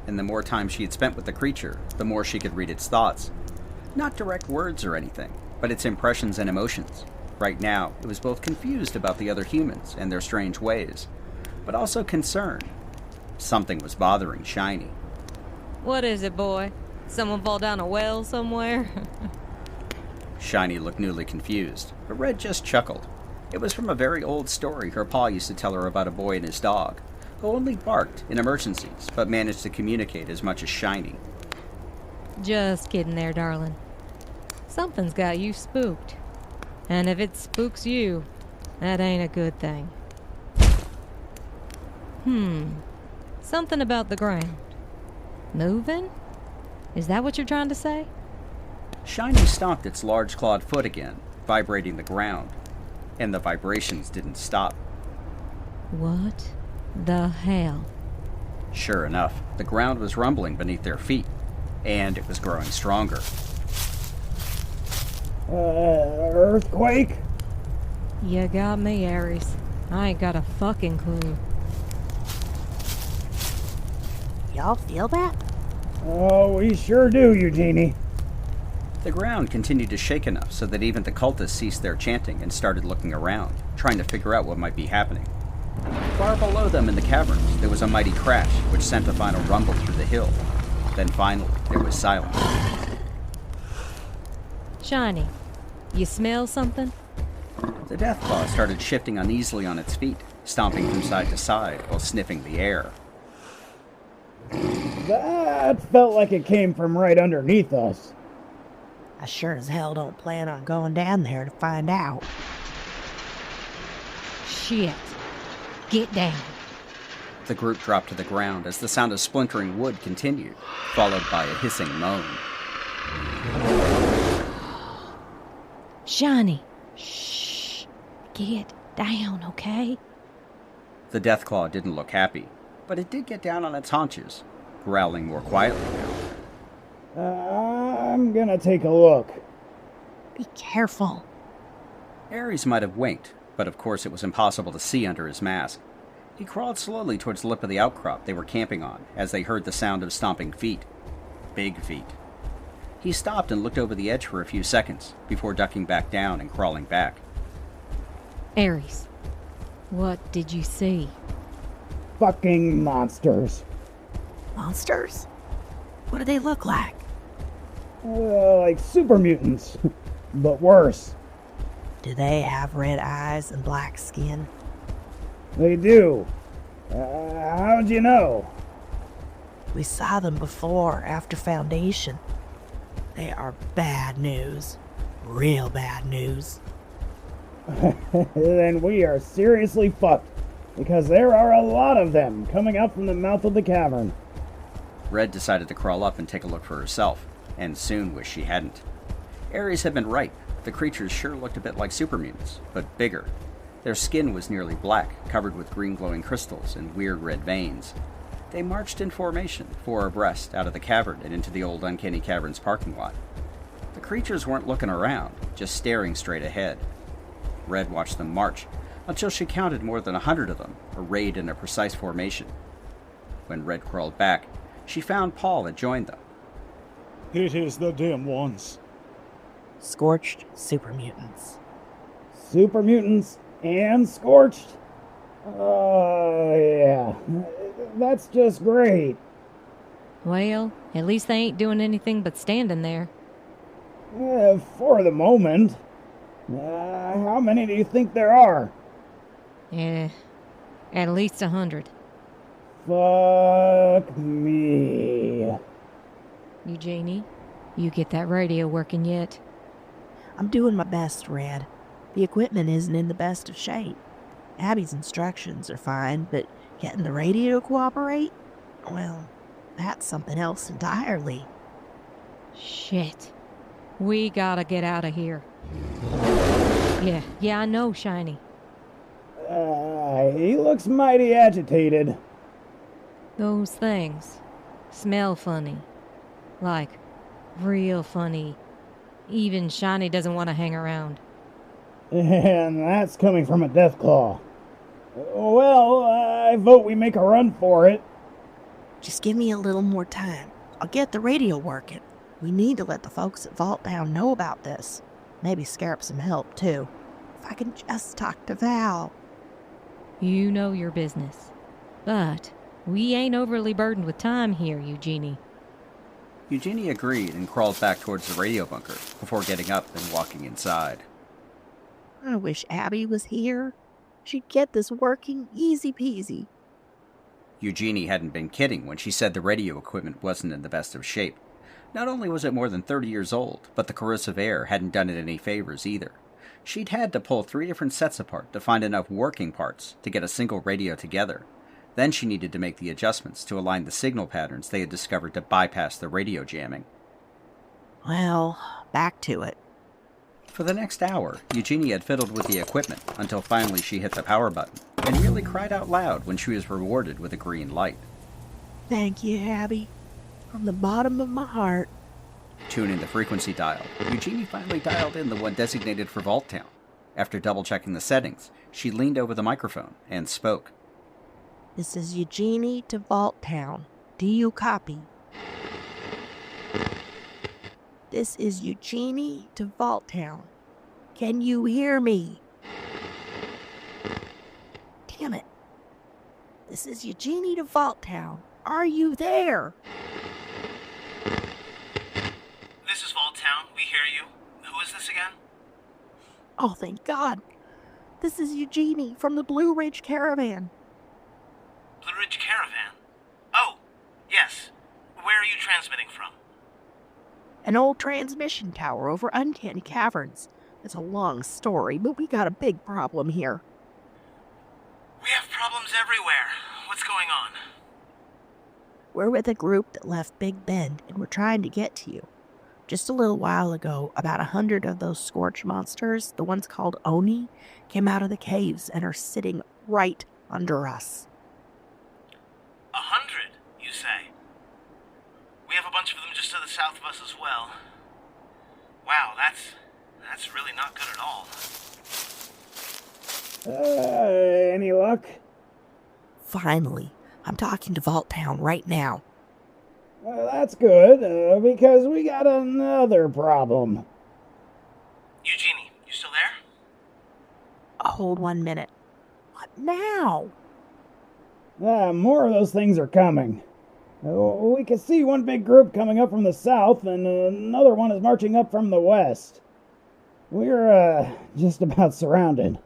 and the more time she had spent with the creature, the more she could read its thoughts. Not direct words or anything, but its impressions and emotions. Right now, it was both confused about the other humans and their strange ways, but also concerned. Something was bothering Shiny. What is it, boy? Someone fall down a well somewhere? Shiny looked newly confused, but Red just chuckled. It was from a very old story her pa used to tell her about a boy and his dog, who only barked in emergencies, but managed to communicate as much as Shiny. Just kidding there, darling. Something's got you spooked. And if it spooks you, that ain't a good thing. Something about the ground. Moving? Is that what you're trying to say? Shiny stomped its large clawed foot again, vibrating the ground, and the vibrations didn't stop. What the hell? Sure enough, the ground was rumbling beneath their feet, and it was growing stronger. Earthquake? You got me, Ares. I ain't got a fucking clue. Y'all feel that? Oh, we sure do, Eugenie. The ground continued to shake enough so that even the cultists ceased their chanting and started looking around, trying to figure out what might be happening. Far below them in the caverns, there was a mighty crash, which sent a final rumble through the hill. Then finally, there was silence. Shiny, you smell something? The Deathclaw started shifting uneasily on its feet, stomping from side to side while sniffing the air. That felt like it came from right underneath us. I sure as hell don't plan on going down there to find out. Shit. Get down. The group dropped to the ground as the sound of splintering wood continued, followed by a hissing moan. Shiny. Shh. Get down, okay? The Deathclaw didn't look happy, but it did get down on its haunches, growling more quietly now. I'm gonna take a look. Be careful. Ares might have winked, but of course it was impossible to see under his mask. He crawled slowly towards the lip of the outcrop they were camping on as they heard the sound of stomping feet. Big feet. He stopped and looked over the edge for a few seconds before ducking back down and crawling back. Aries, what did you see? Fucking monsters. Monsters? What do they look like? Like super mutants, but worse. Do they have red eyes and black skin? They do. How'd you know? We saw them before, after Foundation. They are bad news. Real bad news. Then we are seriously fucked, because there are a lot of them coming out from the mouth of the cavern. Red decided to crawl up and take a look for herself, and soon wished she hadn't. Aries had been right. The creatures sure looked a bit like super mutants, but bigger. Their skin was nearly black, covered with green glowing crystals and weird red veins. They marched in formation, 4 abreast, out of the cavern and into the old Uncanny Caverns parking lot. The creatures weren't looking around, just staring straight ahead. Red watched them march, until she counted more than 100 of them, arrayed in a precise formation. When Red crawled back, she found Paul had joined them. It is the dim ones. Scorched super mutants. Super mutants and scorched? Yeah. That's just great. Well, at least they ain't doing anything but standing there. For the moment. How many do you think there are? At least 100. Fuck me. Eugenie, you get that radio working yet? I'm doing my best, Red. The equipment isn't in the best of shape. Abby's instructions are fine, but getting the radio to cooperate? Well, that's something else entirely. Shit. We gotta get out of here. Yeah, I know, Shiny. He looks mighty agitated. Those things smell funny. Like, real funny. Even Shiny doesn't want to hang around. And that's coming from a Deathclaw. Well, I vote we make a run for it. Just give me a little more time. I'll get the radio working. We need to let the folks at Vault Town know about this. Maybe scare up some help, too. If I can just talk to Val. You know your business. But we ain't overly burdened with time here, Eugenie. Eugenie agreed and crawled back towards the radio bunker before getting up and walking inside. I wish Abby was here. She'd get this working easy peasy. Eugenie hadn't been kidding when she said the radio equipment wasn't in the best of shape. Not only was it more than 30 years old, but the corrosive air hadn't done it any favors either. She'd had to pull 3 different sets apart to find enough working parts to get a single radio together. Then she needed to make the adjustments to align the signal patterns they had discovered to bypass the radio jamming. Well, back to it. For the next hour, Eugenie had fiddled with the equipment until finally she hit the power button and nearly cried out loud when she was rewarded with a green light. Thank you, Abby. From the bottom of my heart. Tuning the frequency dial, Eugenie finally dialed in the one designated for Vault Town. After double-checking the settings, she leaned over the microphone and spoke. This is Eugenie to Vault Town. Do you copy? This is Eugenie to Vault Town. Can you hear me? Damn it. This is Eugenie to Vault Town. Are you there? This is Vault Town. We hear you. Who is this again? Oh, thank God. This is Eugenie from the Blue Ridge Caravan. Blue Ridge Caravan? Oh, yes. Where are you transmitting from? An old transmission tower over Uncanny Caverns. It's a long story, but we got a big problem here. We have problems everywhere. What's going on? We're with a group that left Big Bend, and we're trying to get to you. Just a little while ago, about 100 of those scorched monsters, the ones called Oni, came out of the caves and are sitting right under us. 100, you say? We have a bunch of them just to the south of us as well. Wow, that's really not good at all. Any luck? Finally, I'm talking to Vault Town right now. That's good, because we got another problem. Eugenie, you still there? Hold 1 minute. What now? More of those things are coming. We can see one big group coming up from the south, and another one is marching up from the west. We're, just about surrounded.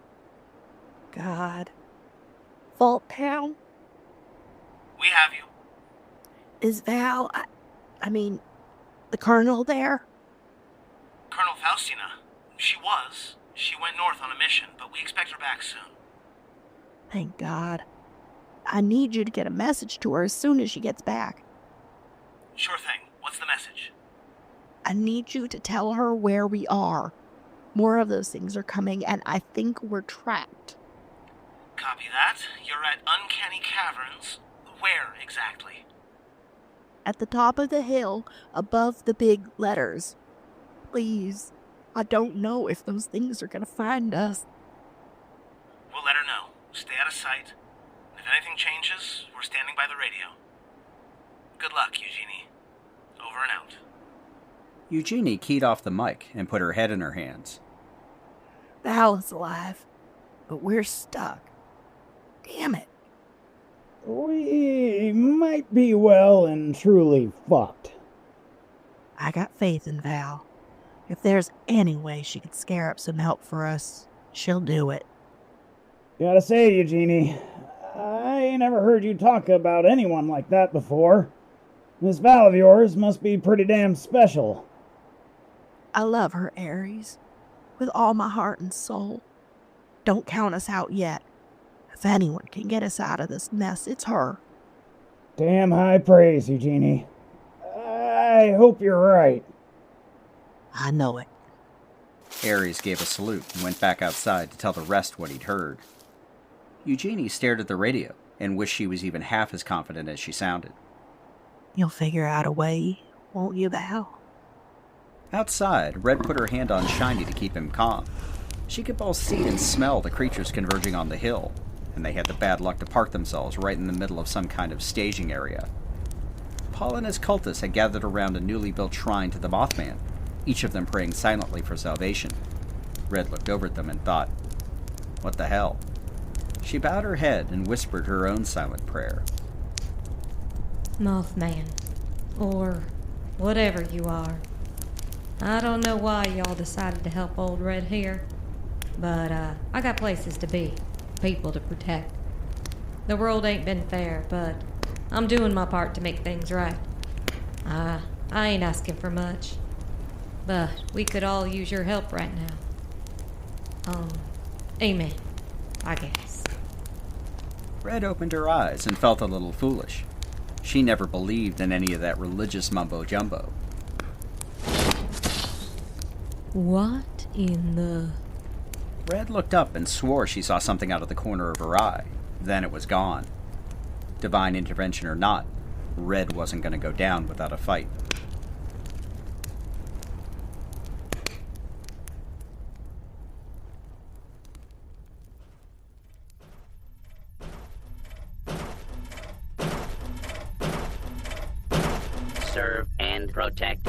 God. Vault Town? We have you. Is Val, I mean, the Colonel there? Colonel Faustina. She was. She went north on a mission, but we expect her back soon. Thank God. I need you to get a message to her as soon as she gets back. Sure thing. What's the message? I need you to tell her where we are. More of those things are coming, and I think we're trapped. Copy that. You're at Uncanny Caverns. Where exactly? At the top of the hill, above the big letters. Please, I don't know if those things are gonna find us. We'll let her know. Stay out of sight. If anything changes, we're standing by the radio. Good luck, Eugenie. Over and out. Eugenie keyed off the mic and put her head in her hands. Val is alive, but we're stuck. Damn it. We might be well and truly fucked. I got faith in Val. If there's any way she could scare up some help for us, she'll do it. Gotta say, Eugenie, I ain't never heard you talk about anyone like that before. This Val of yours must be pretty damn special. I love her, Ares, with all my heart and soul. Don't count us out yet. If anyone can get us out of this mess, it's her. Damn high praise, Eugenie. I hope you're right. I know it. Ares gave a salute and went back outside to tell the rest what he'd heard. Eugenie stared at the radio and wished she was even half as confident as she sounded. You'll figure out a way, won't you, Val? Outside, Red put her hand on Shiny to keep him calm. She could both see and smell the creatures converging on the hill, and they had the bad luck to park themselves right in the middle of some kind of staging area. Paul and his cultists had gathered around a newly built shrine to the Mothman, each of them praying silently for salvation. Red looked over at them and thought, what the hell? She bowed her head and whispered her own silent prayer. Mothman, or whatever you are. I don't know why y'all decided to help old Red here, but I got places to be, people to protect. The world ain't been fair, but I'm doing my part to make things right. I ain't asking for much, but we could all use your help right now. Amen, I guess. Red opened her eyes and felt a little foolish. She never believed in any of that religious mumbo-jumbo. What in the... Red looked up and swore she saw something out of the corner of her eye. Then it was gone. Divine intervention or not, Red wasn't going to go down without a fight. Serve and protect.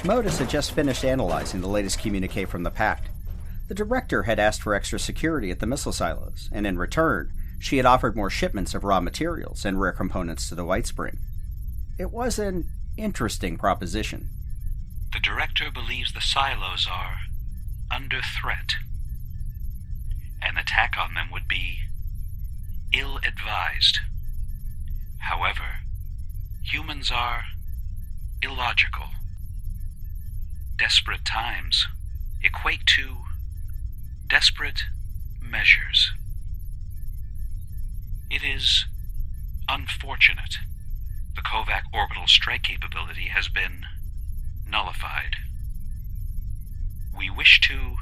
MODUS had just finished analyzing the latest communique from the PACT. The director had asked for extra security at the missile silos, and in return, she had offered more shipments of raw materials and rare components to the Whitespring. It was an interesting proposition. The director believes the silos are under threat. An attack on them would be ill-advised. However, humans are illogical. Desperate times equate to desperate measures. It is unfortunate the Kovac orbital strike capability has been nullified. We wish to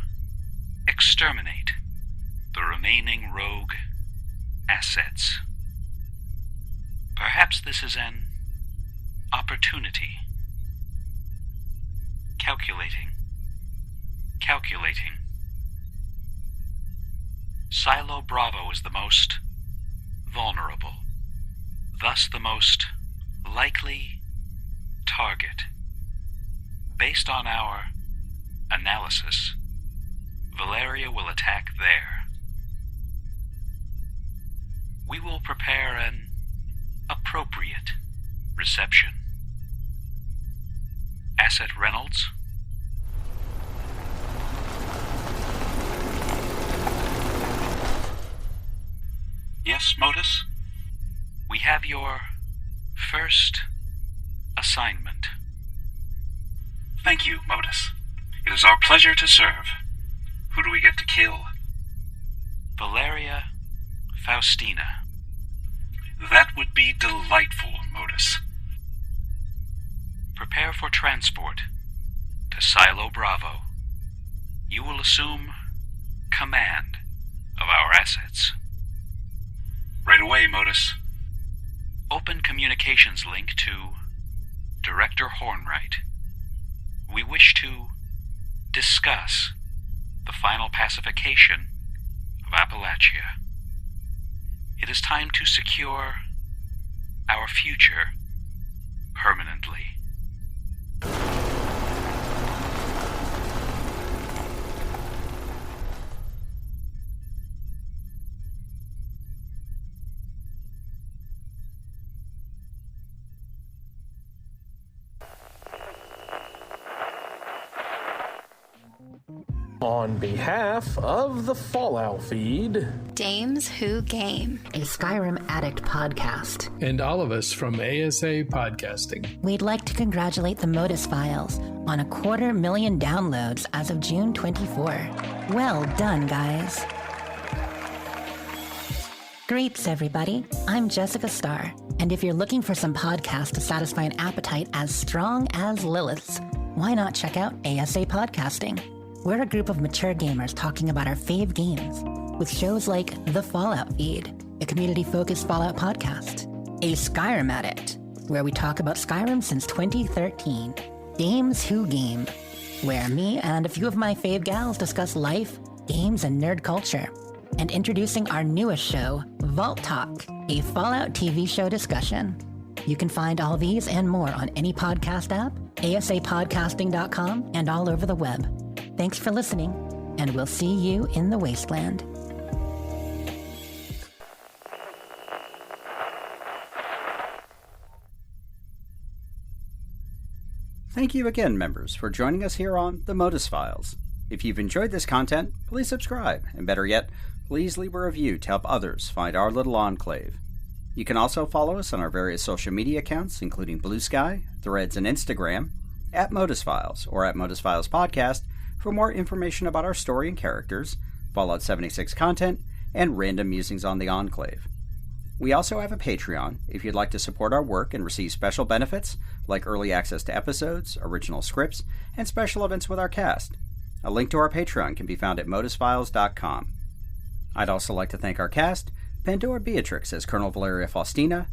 exterminate the remaining rogue assets. Perhaps this is an opportunity. Calculating. Silo Bravo is the most vulnerable, thus the most likely target. Based on our analysis, Valeria will attack there. We will prepare an appropriate reception. Asset Reynolds? Yes, Modus? We have your first assignment. Thank you, Modus. It is our pleasure to serve. Who do we get to kill? Valeria Faustina. That would be delightful, Modus. Prepare for transport to Silo Bravo. You will assume command of our assets. Right away, Modus. Open communications link to Director Hornwright. We wish to discuss the final pacification of Appalachia. It is time to secure our future permanently. On behalf of the Fallout feed, Dames Who Game, a Skyrim Addict podcast, and all of us from ASA Podcasting, we'd like to congratulate the Modus Files on 250,000 downloads as of June 24. Well done, guys. Greets, everybody. I'm Jessica Starr, and if you're looking for some podcasts to satisfy an appetite as strong as Lilith's, why not check out ASA Podcasting? We're a group of mature gamers talking about our fave games, with shows like The Fallout Feed, a community-focused Fallout podcast, A Skyrim Addict, where we talk about Skyrim since 2013, Dames Who Game, where me and a few of my fave gals discuss life, games, and nerd culture, and introducing our newest show, Vault Talk, a Fallout TV show discussion. You can find all these and more on any podcast app, asapodcasting.com, and all over the web. Thanks for listening, and we'll see you in the wasteland. Thank you again, members, for joining us here on The Modus Files. If you've enjoyed this content, please subscribe, and better yet, please leave a review to help others find our little enclave. You can also follow us on our various social media accounts, including Blue Sky, Threads, and Instagram, at Modus Files or at Modus Files Podcast, for more information about our story and characters, Fallout 76 content, and random musings on the Enclave. We also have a Patreon if you'd like to support our work and receive special benefits like early access to episodes, original scripts, and special events with our cast. A link to our Patreon can be found at modusfiles.com. I'd also like to thank our cast, Pandora Beatrix as Colonel Valeria Faustina,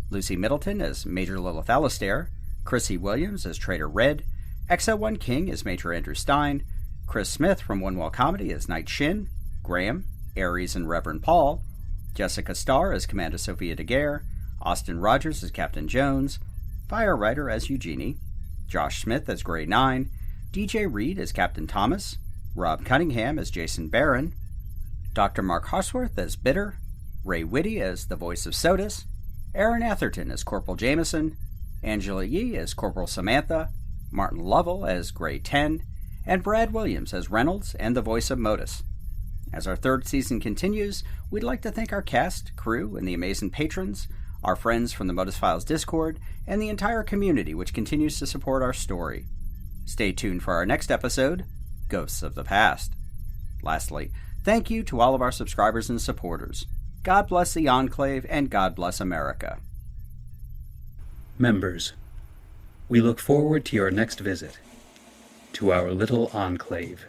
Lucy Middleton as Major Lilith Alistair, Chrissy Williams as Trader Red, XL1 King as Major Andrew Stein, Chris Smith from One Wall Comedy as Knight Shin, Graham, Aries, and Reverend Paul, Jessica Starr as Commander Sophia Daguerre, Austin Rogers as Captain Jones, Fire Rider as Eugenie, Josh Smith as Grey 9, DJ Reed as Captain Thomas, Rob Cunningham as Jason Barron, Dr. Mark Harsworth as Bitter, Ray Whitty as the voice of SODUS, Aaron Atherton as Corporal Jameson, Angela Yee as Corporal Samantha, Martin Lovell as Grey 10, and Brad Williams as Reynolds and the voice of Modus. As our third season continues, we'd like to thank our cast, crew, and the amazing patrons, our friends from the Modus Files Discord, and the entire community which continues to support our story. Stay tuned for our next episode, Ghosts of the Past. Lastly, thank you to all of our subscribers and supporters. God bless the Enclave, and God bless America. Members, we look forward to your next visit to our little enclave.